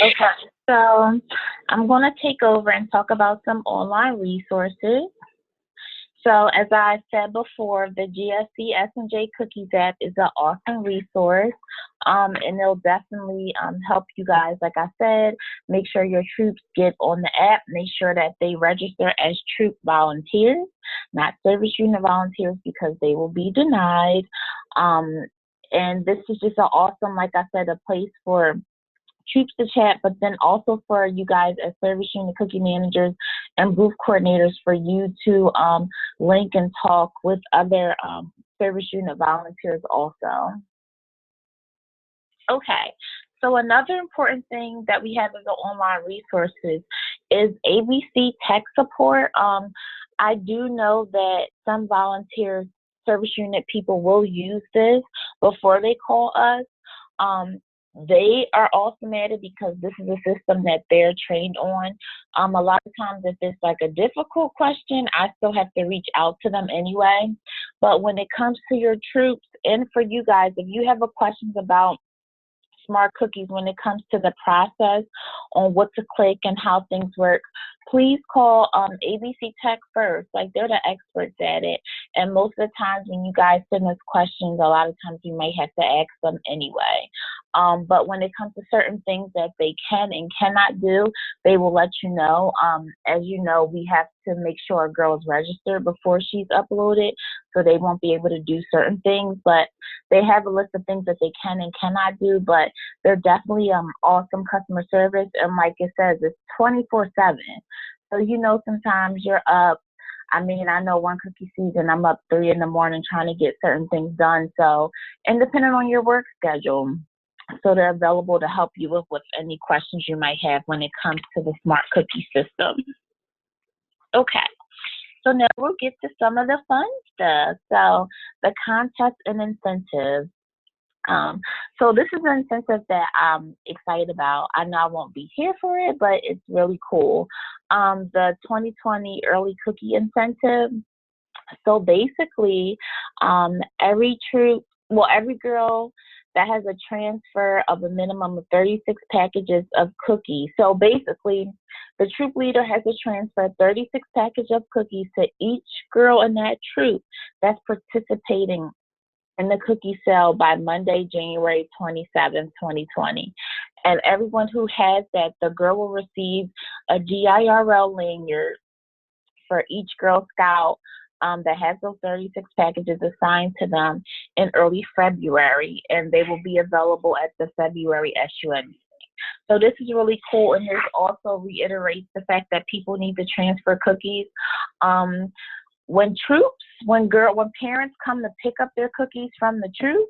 Okay, so I'm going to take over and talk about some online resources. So as I said before, the GSC S&J Cookies app is an awesome resource, and it'll definitely help you guys, like I said, make sure your troops get on the app, make sure that they register as troop volunteers, not service unit volunteers, because they will be denied. And this is just an awesome, like I said, a place for troops to chat, but then also for you guys as service unit cookie managers and booth coordinators for you to link and talk with other service unit volunteers also. Okay, so another important thing that we have as the online resources is ABC tech support. I do know that some volunteers, service unit people will use this before they call us. They are awesome at it because this is a system that they're trained on. A lot of times if it's like a difficult question, I still have to reach out to them anyway. But when it comes to your troops and for you guys, if you have questions about Smart Cookies when it comes to the process on what to click and how things work, please call ABC Tech first. Like, they're the experts at it. And most of the times when you guys send us questions, a lot of times you may have to ask them anyway. But when it comes to certain things that they can and cannot do, they will let you know. As you know, we have to make sure a girl is registered before she's uploaded, so they won't be able to do certain things. But they have a list of things that they can and cannot do, but they're definitely awesome customer service. And like it says, it's 24/7. So, sometimes you're up. I mean, I know one cookie season, I'm up 3 in the morning trying to get certain things done. So, and depending on your work schedule. So they're available to help you with any questions you might have when it comes to the Smart Cookie system. Okay, so now we'll get to some of the fun stuff. So the contest and incentives. So this is an incentive that I'm excited about. I know I won't be here for it, but it's really cool. The 2020 Early Cookie Incentive. So basically, every troop, well, every girl that has a transfer of a minimum of 36 packages of cookies. So basically, the troop leader has to transfer 36 packages of cookies to each girl in that troop that's participating in the cookie sale by Monday, January 27th, 2020. And everyone who has that, the girl will receive a GIRL lanyard for each Girl Scout that has those 36 packages assigned to them in early February, and they will be available at the February SUM. So this is really cool, and this also reiterates the fact that people need to transfer cookies. When parents come to pick up their cookies from the troop,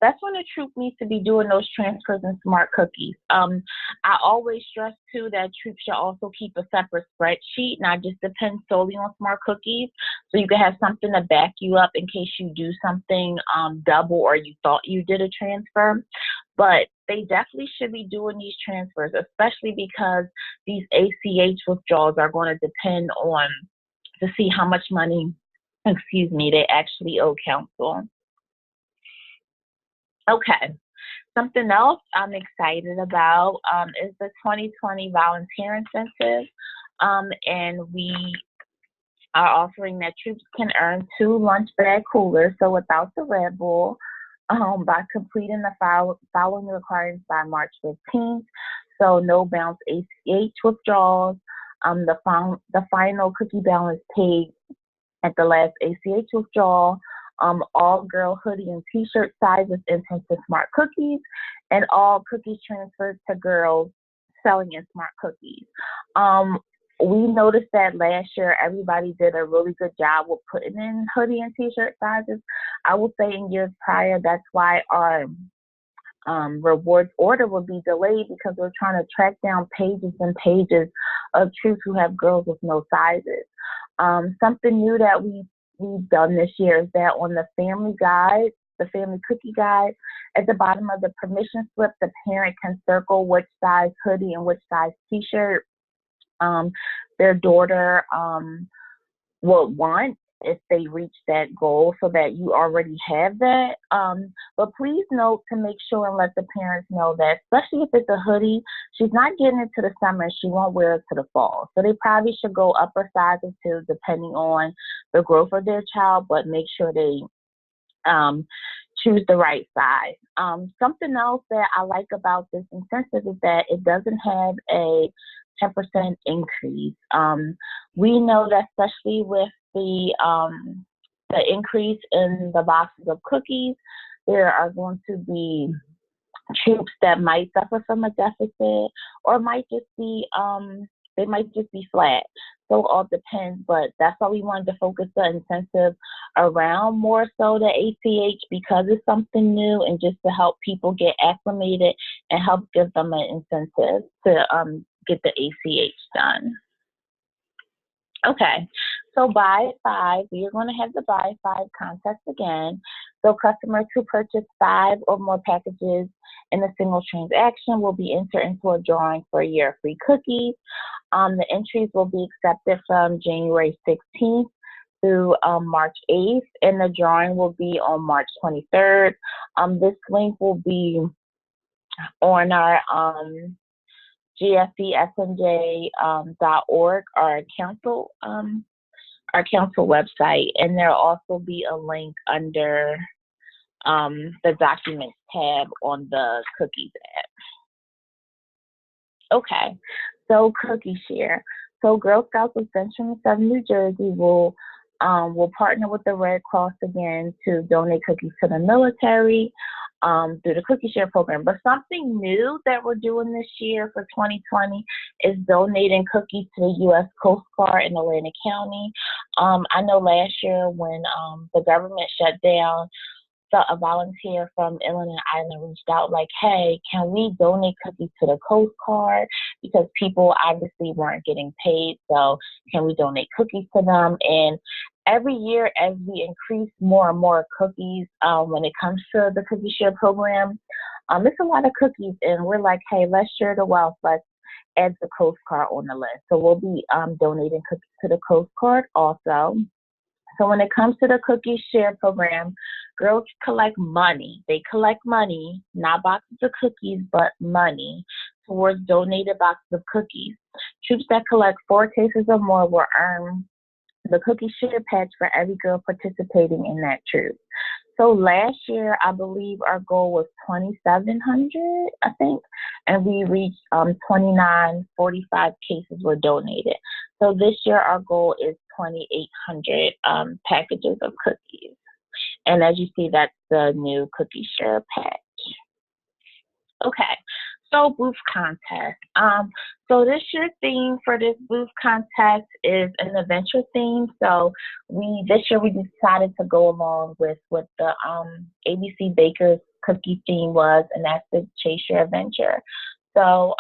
that's when the troop needs to be doing those transfers in smart cookies. I always stress too that troops should also keep a separate spreadsheet, not just depend solely on smart cookies, so you can have something to back you up in case you do something double or you thought you did a transfer. But they definitely should be doing these transfers, especially because these ACH withdrawals are going to depend on to see how much money, they actually owe council. Okay, something else I'm excited about is the 2020 volunteer incentive, and we are offering that troops can earn 2 lunch bag coolers, so without the Red Bull, by completing the following requirements by March 15th. So no bounce ACH withdrawals. The final cookie balance paid at the last ACH withdrawal. All girl hoodie and t-shirt sizes into Smart Cookies, and all cookies transferred to girls selling in Smart Cookies. We noticed that last year everybody did a really good job with putting in hoodie and t-shirt sizes. I will say in years prior, that's why our rewards order will be delayed, because we're trying to track down pages and pages of troops who have girls with no sizes. Something new that we've done this year is that on the family guide, the family cookie guide, at the bottom of the permission slip, the parent can circle which size hoodie and which size t-shirt their daughter would want if they reach that goal, so that you already have that. But please note to make sure and let the parents know that, especially if it's a hoodie, she's not getting it to the summer, she won't wear it to the fall. So they probably should go upper sizes too, depending on the growth of their child, but make sure they choose the right size. Something else that I like about this incentive is that it doesn't have a 10% increase. We know that especially with the increase in the boxes of cookies, there are going to be troops that might suffer from a deficit, or might just be they might just be flat. So it all depends, but that's why we wanted to focus the incentive around more so the ACH, because it's something new, and just to help people get acclimated and help give them an incentive to get the ACH done. Okay, so buy 5, we're going to have the buy 5 contest again. So customers who purchase 5 or more packages in a single transaction will be entered into a drawing for a year of free cookies. The entries will be accepted from January 16th through March 8th, and the drawing will be on March 23rd. This link will be on our GFESNJ.org, our council website, and there'll also be a link under the documents tab on the cookies app. Okay, so cookie share. So Girl Scouts of Central and Southern New Jersey will partner with the Red Cross again to donate cookies to the military through the Cookie Share program. But something new that we're doing this year for 2020 is donating cookies to the U.S. Coast Guard in Atlantic County. I know last year when the government shut down, a volunteer from Inland Island reached out like, hey, can we donate cookies to the Coast Guard? Because people obviously weren't getting paid, so can we donate cookies to them? And every year as we increase more and more cookies when it comes to the cookie share program, it's a lot of cookies, and we're like, hey, let's share the wealth. Let's add the Coast Guard on the list. So we'll be donating cookies to the Coast Guard also. So when it comes to the cookie share program, girls collect money. They collect money, not boxes of cookies, but money towards donated boxes of cookies. Troops that collect 4 cases or more will earn the cookie share patch for every girl participating in that troop. So last year, I believe our goal was 2,700, I think, and we reached 2,945 cases were donated. So this year, our goal is 2,800 packages of cookies. And as you see, that's the new cookie share patch. Okay, so booth contest. So this year's theme for this booth contest is an adventure theme. So this year we decided to go along with what the ABC Baker's cookie theme was, and that's the Chase Your Adventure. So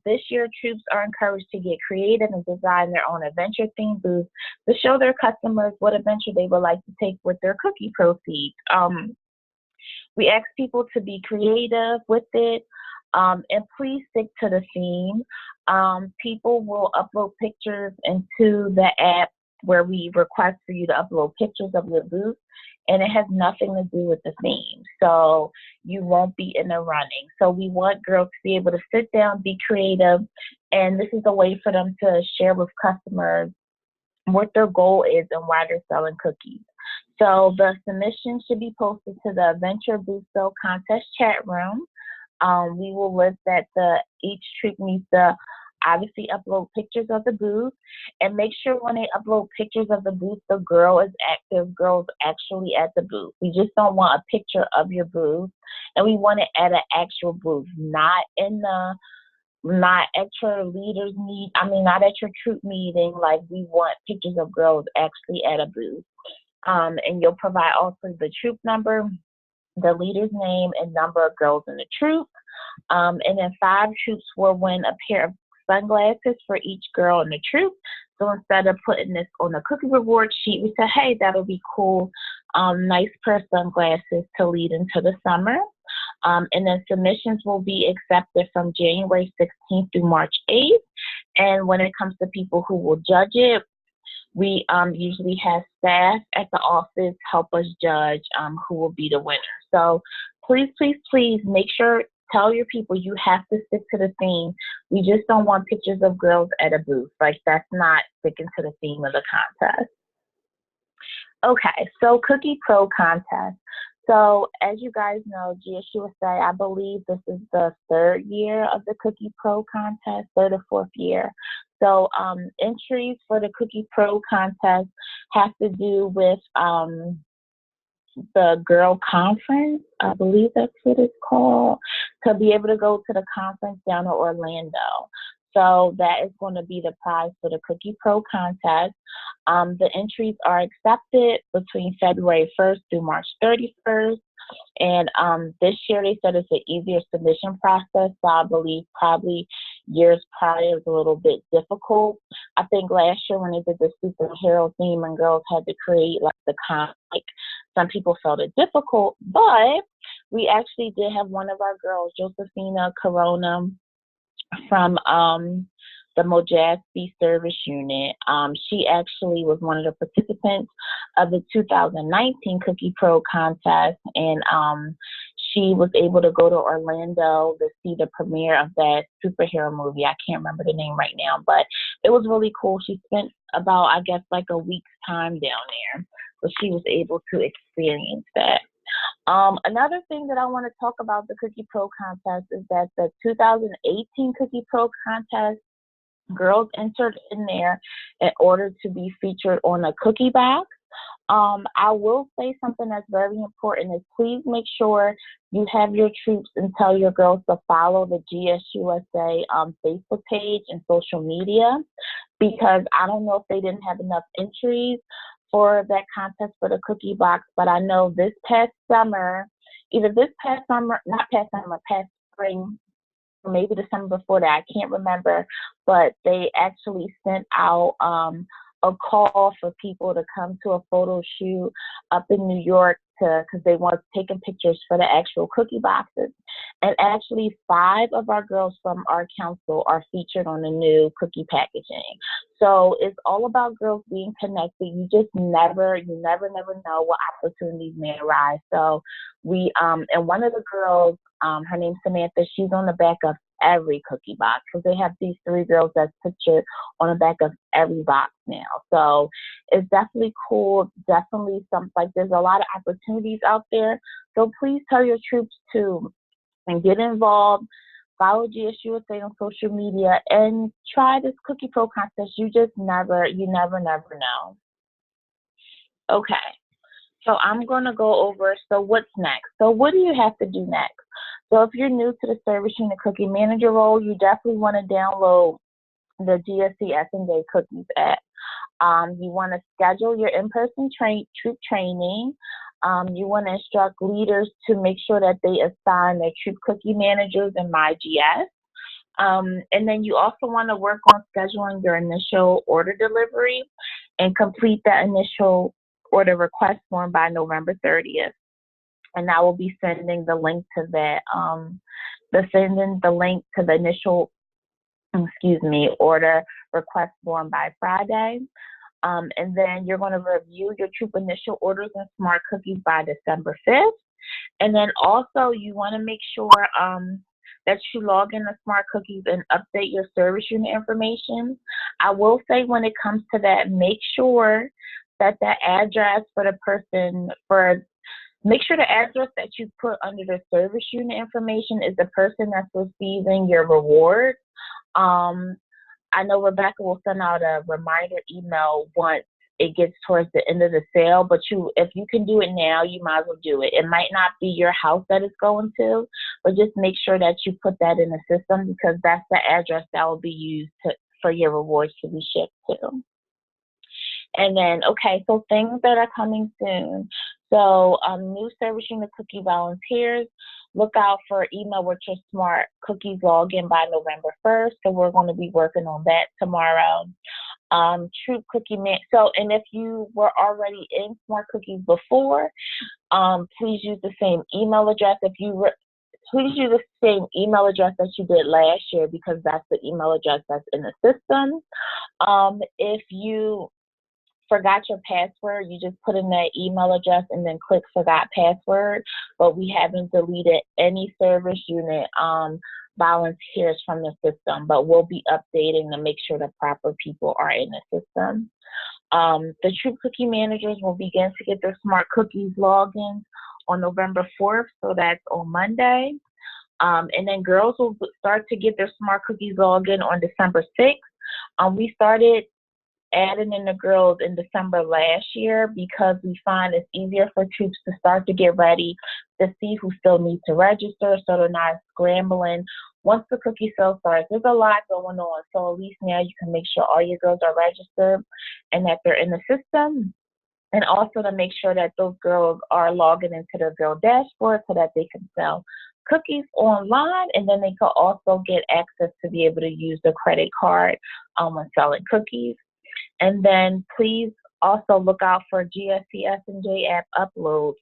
this year, troops are encouraged to get creative and design their own adventure themed booth to show their customers what adventure they would like to take with their cookie proceeds. We ask people to be creative with it, and please stick to the theme. People will upload pictures into the app where we request for you to upload pictures of your booth, and it has nothing to do with the theme. So you won't be in the running. So we want girls to be able to sit down, be creative, and this is a way for them to share with customers what their goal is and why they're selling cookies. So the submission should be posted to the Adventure Booth Sale Contest chat room. We will list that each troop needs to obviously upload pictures of the booth, and make sure when they upload pictures of the booth, the girl is active, girls actually at the booth. We just don't want a picture of your booth, and we want it at an actual booth, not at your leaders not at your troop meeting. Like, we want pictures of girls actually at a booth. And you'll provide also the troop number, the leader's name, and number of girls in the troop. And then 5 troops will win a pair of sunglasses for each girl in the troop. So instead of putting this on the cookie reward sheet, we said, hey, that'll be cool. Nice pair of sunglasses to lead into the summer. And then submissions will be accepted from January 16th through March 8th. And when it comes to people who will judge it, we usually have staff at the office help us judge who will be the winner. So please, please, please make sure, tell your people you have to stick to the theme. We just don't want pictures of girls at a booth. Like, that's not sticking to the theme of the contest. Okay, so Cookie Pro contest. So as you guys know, GSUSA, I believe this is the 3rd year of the Cookie Pro contest, 3rd or 4th year. So entries for the Cookie Pro contest have to do with the Girl Conference. I believe that's what it's called, to be able to go to the conference down in Orlando. So that is going to be the prize for the Cookie Pro contest. The entries are accepted between February 1st through March 31st. And this year they said it's an easier submission process. So I believe probably years prior it was a little bit difficult. I think last year when they did the superhero theme and girls had to create like the comic, some people felt it difficult, but we actually did have one of our girls, Josephina Corona, from the Mojave Service Unit. She actually was one of the participants of the 2019 Cookie Pro contest, and she was able to go to Orlando to see the premiere of that superhero movie. I can't remember the name right now, but it was really cool. She spent about, I guess, like a week's time down there, so she was able to experience that. Another thing that I want to talk about the Cookie Pro contest is that the 2018 Cookie Pro contest, girls entered in there in order to be featured on a cookie box. I will say something that's very important is please make sure you have your troops and tell your girls to follow the GSUSA Facebook page and social media, because I don't know if they didn't have enough entries for that contest for the cookie box, but I know this past summer, past spring, or maybe the summer before that, I can't remember, but they actually sent out a call for people to come to a photo shoot up in New York because they want taking pictures for the actual cookie boxes. And actually 5 of our girls from our council are featured on the new cookie packaging. So it's all about girls being connected. You never know what opportunities may arise. So and one of the girls, her name's Samantha, she's on the back of every cookie box because they have these 3 girls that's pictured on the back of every box now. So it's definitely cool. Definitely there's a lot of opportunities out there. So please tell your troops to and get involved. Follow GSUSA on social media and try this Cookie Pro contest. You never know. Okay. So I'm going to go over, so what's next? So what do you have to do next? So if you're new to the Service Unit Cookie Manager role, you definitely want to download the GSC S&J Cookies app. You want to schedule your in-person troop training. You want to instruct leaders to make sure that they assign their troop cookie managers in MyGS. And then you also want to work on scheduling your initial order delivery and complete that initial order request form by November 30th. And I will be sending the link to that, the initial, order request form by Friday. And then you're going to review your troop initial orders and smart cookies by December 5th. And then also you want to make sure that you log in the smart cookies and update your service unit information. I will say when it comes to that, make sure that the address for the person make sure the address that you put under the service unit information is the person that's receiving your reward. I know Rebecca will send out a reminder email once it gets towards the end of the sale, but if you can do it now, you might as well do it. It might not be your house that it's going to, but just make sure that you put that in the system because that's the address that will be used for your rewards to be shipped to. And then, okay, so things that are coming soon. So new Service Unit Cookie volunteers, look out for email with your smart cookies login by November 1st. So we're going to be working on that tomorrow. Troop Cookie and if you were already in Smart Cookies before, please use the same email address. Please use the same email address that you did last year because that's the email address that's in the system. If you forgot your password, you just put in that email address and then click forgot password, but we haven't deleted any service unit volunteers from the system, but we'll be updating to make sure the proper people are in the system. The Troop Cookie Managers will begin to get their Smart Cookies logins on November 4th, so that's on Monday. And then girls will start to get their Smart Cookies login on December 6th. We started adding in the girls in December last year because we find it's easier for troops to start to get ready to see who still needs to register so they're not scrambling. Once the cookie sale starts, there's a lot going on. So at least now you can make sure all your girls are registered and that they're in the system. And also to make sure that those girls are logging into their girl dashboard so that they can sell cookies online, and then they can also get access to be able to use the credit card when selling cookies. And then please also look out for GSC S&J app uploads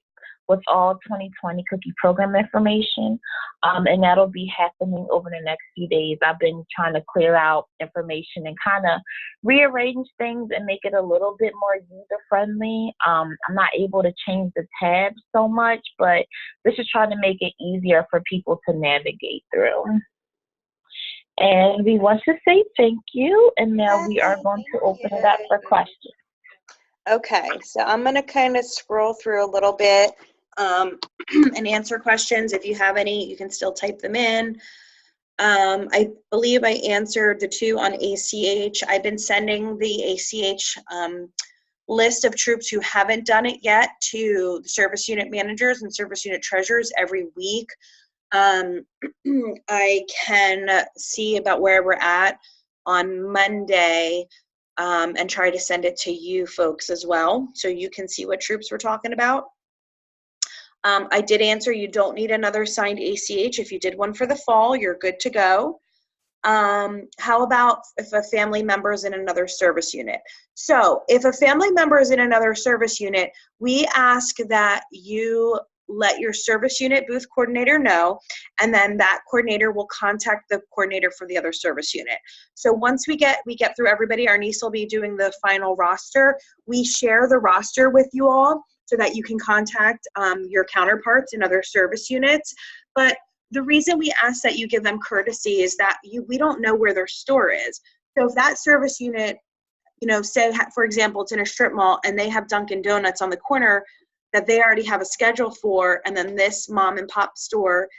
with all 2020 cookie program information. And that'll be happening over the next few days. I've been trying to clear out information and kind of rearrange things and make it a little bit more user-friendly. I'm not able to change the tabs so much, but this is trying to make it easier for people to navigate through. And we want to say thank you, and now we are going to open it up for questions. Okay, so I'm going to kind of scroll through a little bit and answer questions. If you have any, you can still type them in. I believe I answered the 2 on ACH. I've been sending the ACH list of troops who haven't done it yet to the service unit managers and service unit treasurers every week. I can see about where we're at on Monday and try to send it to you folks as well so you can see what troops we're talking about. I did answer you don't need another signed ACH. If you did one for the fall, you're good to go. How about if a family member is in another service unit? So if a family member is in another service unit, we ask that you let your service unit booth coordinator know, and then that coordinator will contact the coordinator for the other service unit. So once we get through everybody, our niece will be doing the final roster. We share the roster with you all so that you can contact your counterparts in other service units. But the reason we ask that you give them courtesy is that we don't know where their store is. So if that service unit, say, for example, it's in a strip mall and they have Dunkin' Donuts on the corner that they already have a schedule for, and then this mom and pop store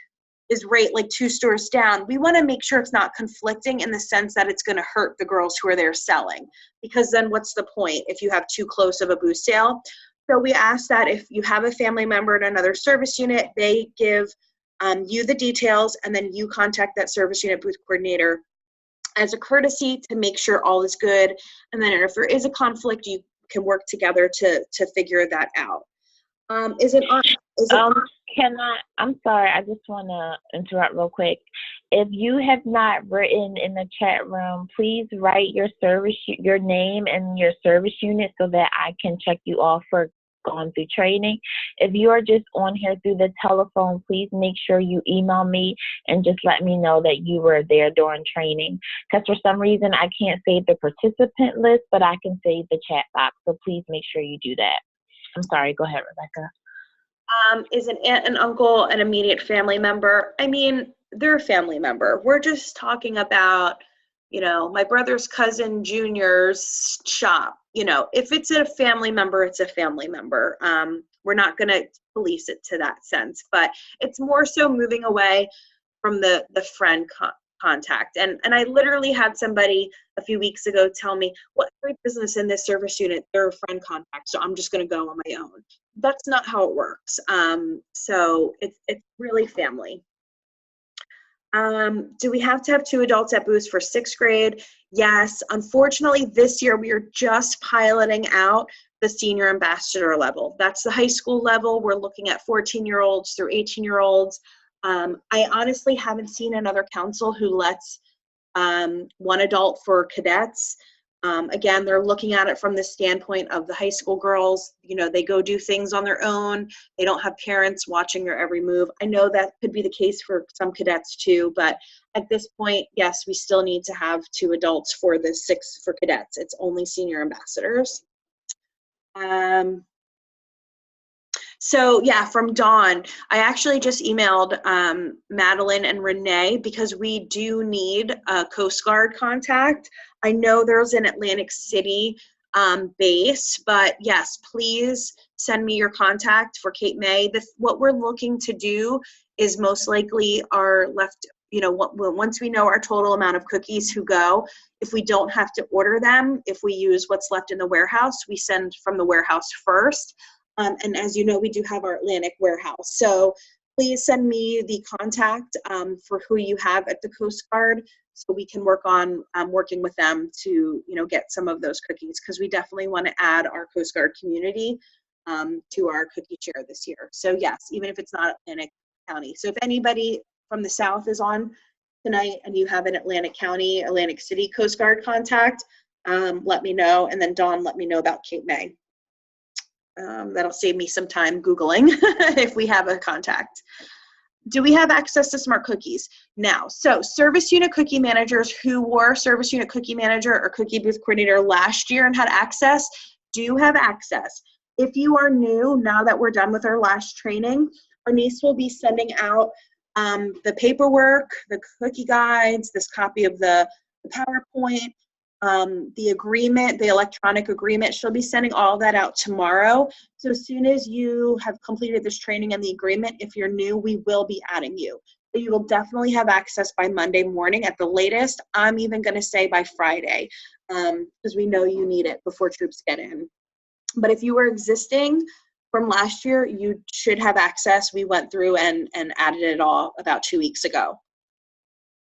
is right like 2 stores down, we want to make sure it's not conflicting in the sense that it's going to hurt the girls who are there selling, because then what's the point if you have too close of a booth sale? So we ask that if you have a family member in another service unit, they give you the details, and then you contact that service unit booth coordinator as a courtesy to make sure all is good. And then if there is a conflict, you can work together to figure that out. I'm sorry, I just want to interrupt real quick. If you have not written in the chat room, please write your name and your service unit so that I can check you off for going through training. If you are just on here through the telephone, please make sure you email me and just let me know that you were there during training. Because for some reason, I can't save the participant list, but I can save the chat box. So please make sure you do that. I'm sorry, go ahead, Rebecca. Is an aunt and uncle an immediate family member? I mean, they're a family member. We're just talking about, my brother's cousin Junior's shop. If it's a family member, it's a family member. We're not going to police it to that sense, but it's more so moving away from the friend contact. And I literally had somebody a few weeks ago tell me, well, every business in this service unit, they're a friend contact, so I'm just going to go on my own. That's not how it works. So it's really family. Do we have to have 2 adults at booths for 6th grade? Yes. Unfortunately, this year we are just piloting out the senior ambassador level. That's the high school level. We're looking at 14-year-olds through 18-year-olds. I honestly haven't seen another council who lets 1 adult for cadets. Again, they're looking at it from the standpoint of the high school girls. They go do things on their own. They don't have parents watching their every move. I know that could be the case for some cadets too, but at this point, yes, we still need to have 2 adults for the 6 for cadets. It's only senior ambassadors. So yeah, from Dawn, I actually just emailed Madeline and Renee because we do need a Coast Guard contact. I know there's an Atlantic City base, but yes, please send me your contact for Cape May. What we're looking to do is most likely our left, once we know our total amount of cookies who go, if we don't have to order them, if we use what's left in the warehouse, we send from the warehouse first. And as you know, we do have our Atlantic warehouse. So please send me the contact for who you have at the Coast Guard so we can work on working with them to, get some of those cookies, because we definitely want to add our Coast Guard community to our cookie share this year. So yes, even if it's not Atlantic County. So if anybody from the South is on tonight and you have an Atlantic County, Atlantic City Coast Guard contact, let me know. And then Dawn, let me know about Cape May. That'll save me some time Googling if we have a contact. Do we have access to smart cookies? Now, so service unit cookie managers who were service unit cookie manager or cookie booth coordinator last year and had access do have access. If you are new, now that we're done with our last training, our niece will be sending out the paperwork, the cookie guides, this copy of the PowerPoint, the agreement, the electronic agreement. She'll be sending all that out tomorrow. So as soon as you have completed this training and the agreement, if you're new, we will be adding you. So you will definitely have access by Monday morning at the latest. I'm even going to say by Friday, because we know you need it before troops get in. But if you were existing from last year, you should have access. We went through and added it all about 2 weeks ago.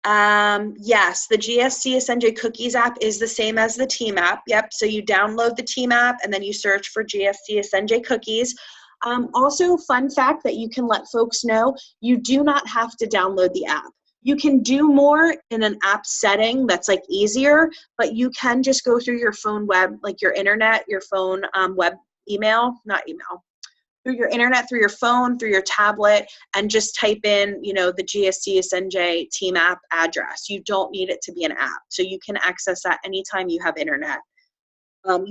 Yes, the GSC SNJ Cookies app is the same as the Team app. Yep, so you download the Team app and then you search for GSC SNJ Cookies. Also, fun fact that you can let folks know, you do not have to download the app. You can do more in an app setting that's like easier, but you can just go through your phone web, like your internet, your phone web email, not email, through your internet, through your phone, through your tablet, and just type in, you know, the GSC SNJ team app address. You don't need it to be an app. So you can access that anytime you have internet.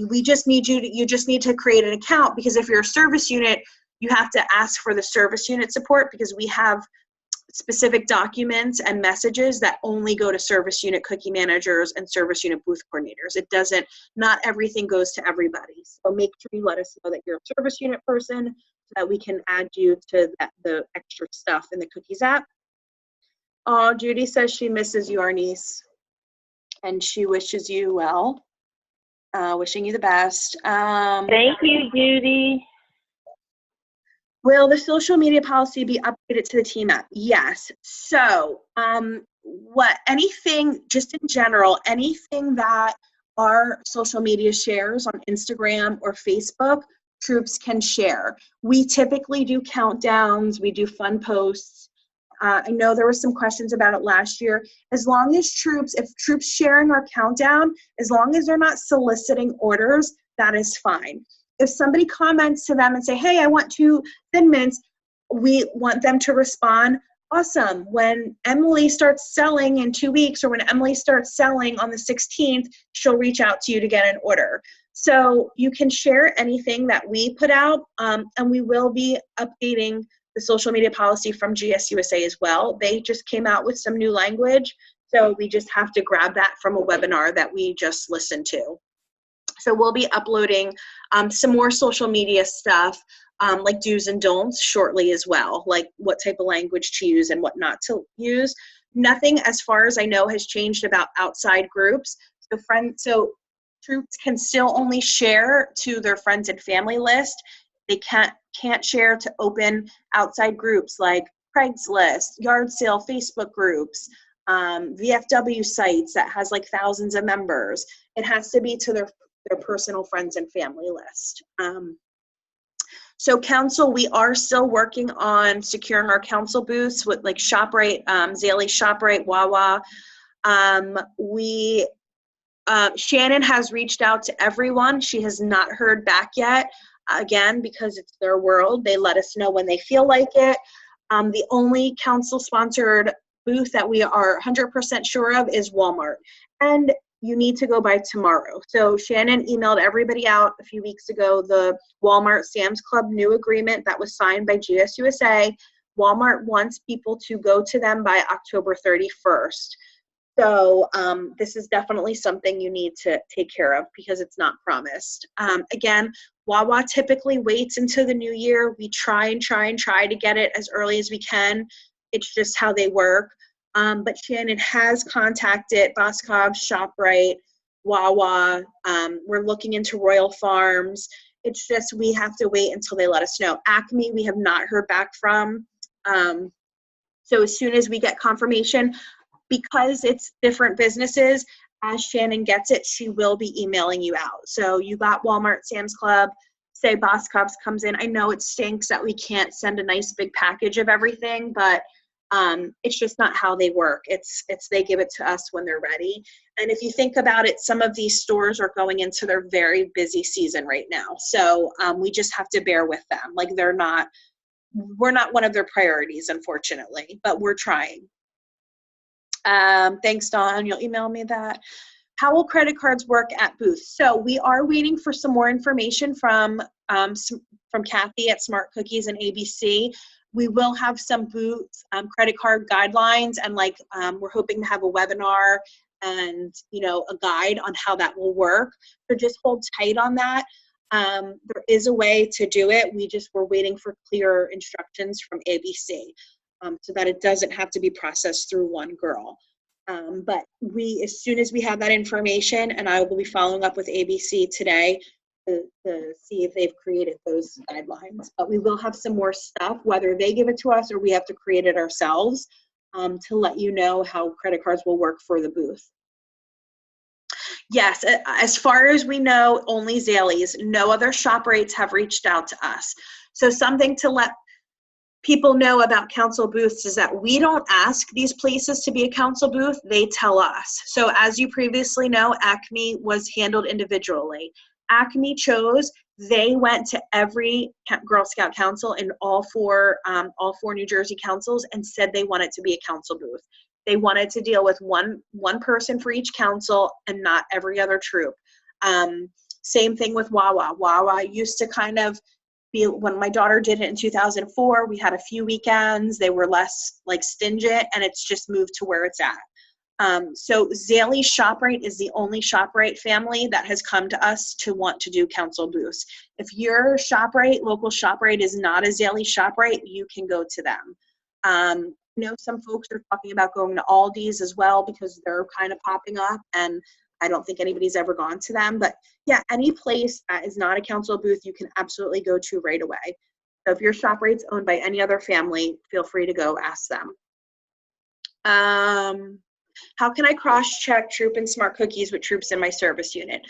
We just need you just need to create an account, because if you're a service unit, you have to ask for the service unit support, because we have specific documents and messages that only go to service unit cookie managers and service unit booth coordinators. It doesn't, not everything goes to everybody. So make sure you let us know that you're a service unit person so that we can add you to the extra stuff in the cookies app. Oh, Judy says she misses you, our niece, and she wishes you well. Wishing you the best. Thank you, Judy. Will the social media policy be updated to the team app? Yes. So anything, just in general, anything that our social media shares on Instagram or Facebook, troops can share. We typically do countdowns, we do fun posts. I know there were some questions about it last year. As long as if troops sharing our countdown, as long as they're not soliciting orders, that is fine. If somebody comments to them and say, hey, I want 2 Thin Mints, we want them to respond, awesome. When Emily starts selling in 2 weeks, or when Emily starts selling on the 16th, she'll reach out to you to get an order. So you can share anything that we put out, and we will be updating the social media policy from GSUSA as well. They just came out with some new language, so we just have to grab that from a webinar that we just listened to. So we'll be uploading some more social media stuff, like do's and don'ts shortly as well, like what type of language to use and what not to use. Nothing, as far as I know, has changed about outside groups. So troops can still only share to their friends and family list. They can't share to open outside groups like Craigslist, yard sale Facebook groups, VFW sites that has like thousands of members. It has to be to their personal friends and family list. So council, we are still working on securing our council booths with like ShopRite, Zales ShopRite, Wawa. Shannon has reached out to everyone. She has not heard back yet. Again, because it's their world, they let us know when they feel like it. The only council-sponsored booth that we are 100% sure of is Walmart. And you need to go by tomorrow. So Shannon emailed everybody out a few weeks ago the Walmart Sam's Club new agreement that was signed by GSUSA. Walmart wants people to go to them by October 31st. So this is definitely something you need to take care of because it's not promised. Again, Wawa typically waits until the new year. We try to get it as early as we can. It's just how they work. But Shannon has contacted Boscov, ShopRite, Wawa. We're looking into Royal Farms. It's just we have to wait until they let us know. Acme, we have not heard back from. So as soon as we get confirmation, because it's different businesses, as Shannon gets it, she will be emailing you out. So you got Walmart, Sam's Club, say Boscov's comes in. I know it stinks that we can't send a nice big package of everything, but it's just not how they work. It's they give it to us when they're ready. And if you think about it, some of these stores are going into their very busy season right now. So we just have to bear with them. Like we're not one of their priorities, unfortunately, but we're trying. Thanks, Dawn. You'll email me that. How will credit cards work at booths? So we are waiting for some more information from Kathy at Smart Cookies and ABC. We will have some booth credit card guidelines, and we're hoping to have a webinar and a guide on how that will work. So just hold tight on that. There is a way to do it. We're waiting for clear instructions from ABC so that it doesn't have to be processed through one girl. But as soon as we have that information, and I will be following up with ABC today to see if they've created those guidelines. But we will have some more stuff, whether they give it to us or we have to create it ourselves, to let you know how credit cards will work for the booth. Yes, as far as we know, only Zales. No other ShopRites have reached out to us. So something to let people know about council booths is that we don't ask these places to be a council booth, they tell us. So as you previously know, Acme was handled individually. Acme chose, they went to every Girl Scout council in all four New Jersey councils and said they wanted to be a council booth. They wanted to deal with one person for each council and not every other troop. Same thing with Wawa. Wawa used to kind of be, when my daughter did it in 2004, we had a few weekends. They were less like stingent, and it's just moved to where it's at. So Zaley ShopRite is the only ShopRite family that has come to us to want to do council booths. If your ShopRite, local ShopRite is not a Zaley ShopRite, you can go to them. I know some folks are talking about going to Aldi's as well because they're kind of popping up, and I don't think anybody's ever gone to them. But yeah, any place that is not a council booth, you can absolutely go to right away. So if your ShopRite's owned by any other family, feel free to go ask them. How can I cross-check Troop and Smart Cookies with troops in my service unit?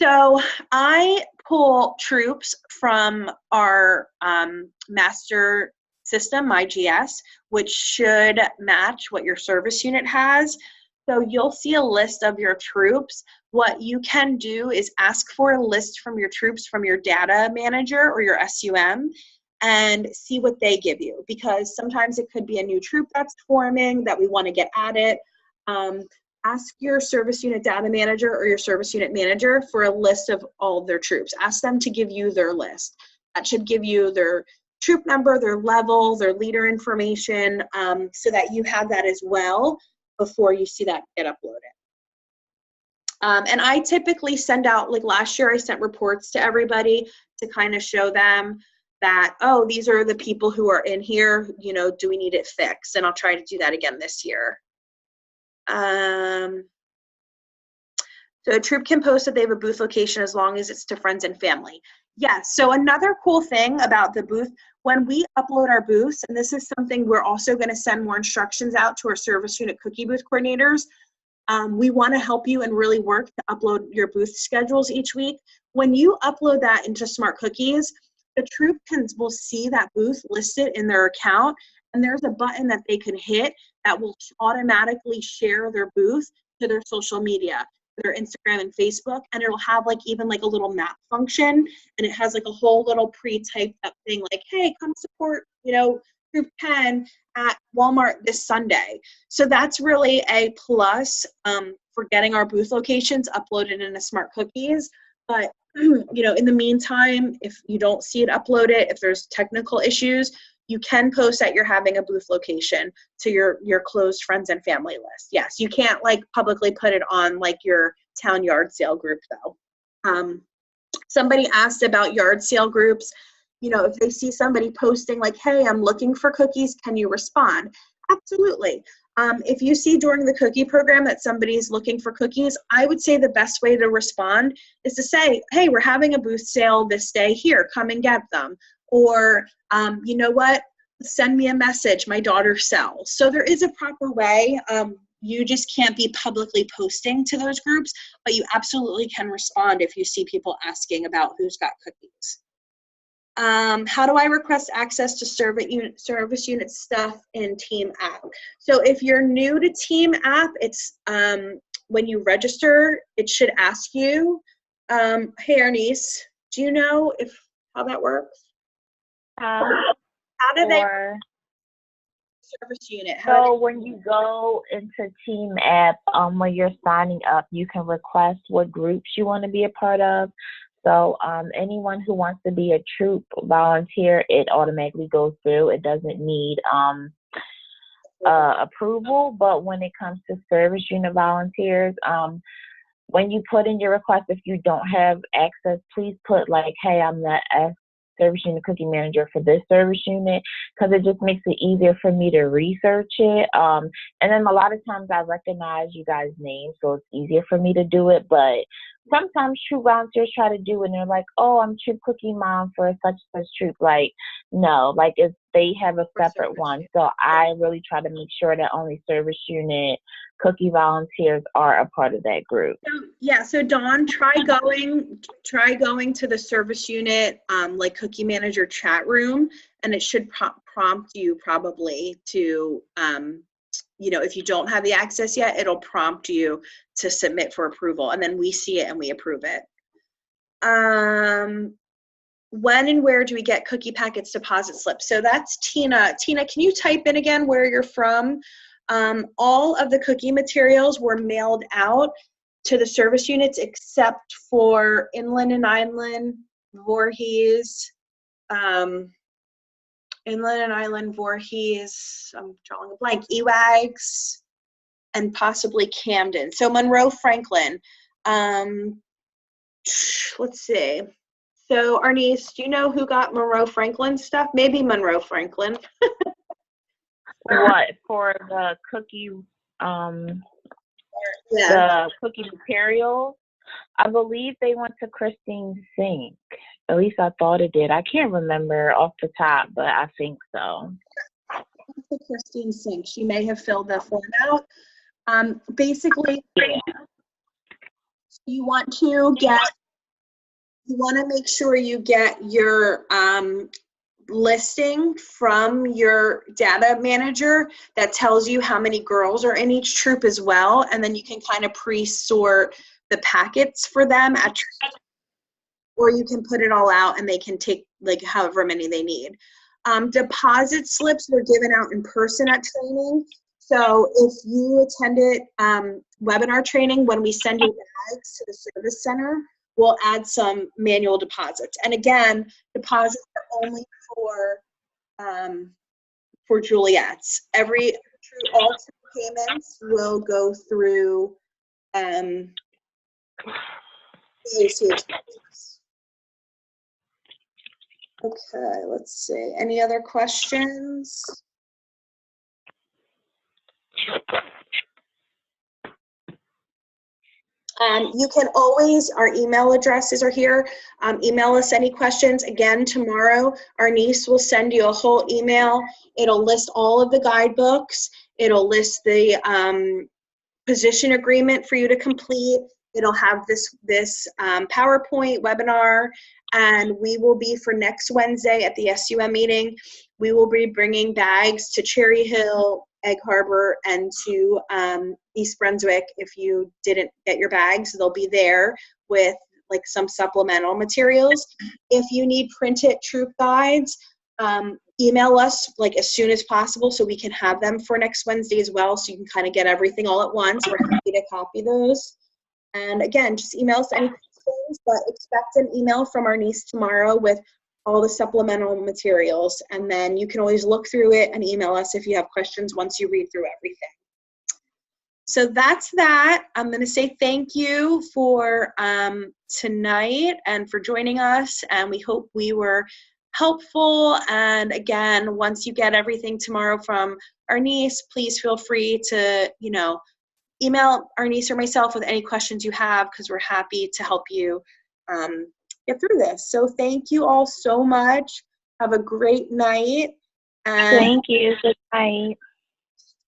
So I pull troops from our master system, MyGS, which should match what your service unit has. So you'll see a list of your troops. What you can do is ask for a list from your troops from your data manager or your SUM and see what they give you, because sometimes it could be a new troop that's forming that we want to get added. Ask your service unit data manager or your service unit manager for a list of all of their troops. Ask them to give you their list. That should give you their troop number, their level, their leader information, so that you have that as well before you see that get uploaded. And I typically send out, like last year I sent reports to everybody to kind of show them that, oh, these are the people who are in here, you know, do we need it fixed? And I'll try to do that again this year. So a troop can post that they have a booth location as long as it's to friends and family. Yes, so another cool thing about the booth, when we upload our booths, and this is something we're also going to send more instructions out to our service unit cookie booth coordinators, we want to help you and really work to upload your booth schedules each week. When you upload that into Smart Cookies, the troop will see that booth listed in their account, and there's a button that they can hit that will automatically share their booth to their social media, their Instagram and Facebook, and it'll have like even like a little map function, and it has like a whole little pre-typed up thing like, hey, come support, you know, Troop 10 at Walmart this Sunday. So that's really a plus for getting our booth locations uploaded into Smart Cookies. But you know, in the meantime, if you don't see it uploaded, if there's technical issues, you can post that you're having a booth location to your closed friends and family list. Yes, you can't like publicly put it on like your town yard sale group though. Somebody asked about yard sale groups. You know, if they see somebody posting like, hey, I'm looking for cookies, can you respond? Absolutely. If you see during the cookie program that somebody's looking for cookies, I would say the best way to respond is to say, hey, we're having a booth sale this day, here, come and get them. Or, you know what, send me a message, my daughter sells. So there is a proper way. You just can't be publicly posting to those groups, but you absolutely can respond if you see people asking about who's got cookies. How do I request access to service unit stuff in Team App? So if you're new to Team App, it's when you register, it should ask you, hey, Arnice, do you know how that works? How do they service unit? So when you go into Team App, when you're signing up, you can request what groups you want to be a part of. So anyone who wants to be a troop volunteer, it automatically goes through. It doesn't need approval. But when it comes to service unit volunteers, when you put in your request, if you don't have access, please put like, hey, I'm the service unit cookie manager for this service unit, because it just makes it easier for me to research it. And then a lot of times I recognize you guys' names, so it's easier for me to do it. But sometimes troop volunteers try to do it and they're like, oh, I'm troop cookie mom for such and such troop. Like, no, like if they have a separate one. So I really try to make sure that only service unit cookie volunteers are a part of that group. So, yeah, so Dawn, try going to the service unit, like cookie manager chat room, and it should prompt you probably to, you know, if you don't have the access yet, it'll prompt you to submit for approval, and then we see it and we approve it. When and where do we get cookie packets deposit slips? So that's Tina. Tina, can you type in again where you're from? All of the cookie materials were mailed out to the service units except for Inland and Island, Voorhees, I'm drawing a blank, Ewags, and possibly Camden. So Monroe Franklin. Let's see. So Arnice, do you know who got Monroe Franklin stuff? Maybe Monroe Franklin. What, for the cookie, the cookie materials? I believe they went to Christine Sink. At least I thought it did. I can't remember off the top, but I think so. Christine Sink. She may have filled the form out. Basically, you want to make sure you get your listing from your data manager that tells you how many girls are in each troop as well, and then you can kind of pre-sort the packets for them at troop, or you can put it all out and they can take like however many they need. Deposit slips were given out in person at training. So if you attended webinar training, when we send you bags to the service center, we'll add some manual deposits. And again, deposits are only for Juliet's. All payments will go through ACH. Okay, let's see. Any other questions? You can always, our email addresses are here. Email us any questions. Again, tomorrow, our niece will send you a whole email. It'll list all of the guidebooks. It'll list the position agreement for you to complete. It'll have this PowerPoint webinar, and we will be, for next Wednesday at the SUM meeting, we will be bringing bags to Cherry Hill, Egg Harbor, and to East Brunswick. If you didn't get your bags, they'll be there with like some supplemental materials. If you need printed troop guides, email us like as soon as possible so we can have them for next Wednesday as well, so you can kind of get everything all at once. We're happy to copy those. And again, just email us any questions, but expect an email from our niece tomorrow with all the supplemental materials, and then you can always look through it and email us if you have questions once you read through everything. So that's that. I'm going to say thank you for tonight and for joining us, and we hope we were helpful. And again, once you get everything tomorrow from our niece, please feel free to, email our niece or myself with any questions you have, because we're happy to help you get through this. So thank you all so much. Have a great night. And thank you. Good night.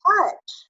Touch.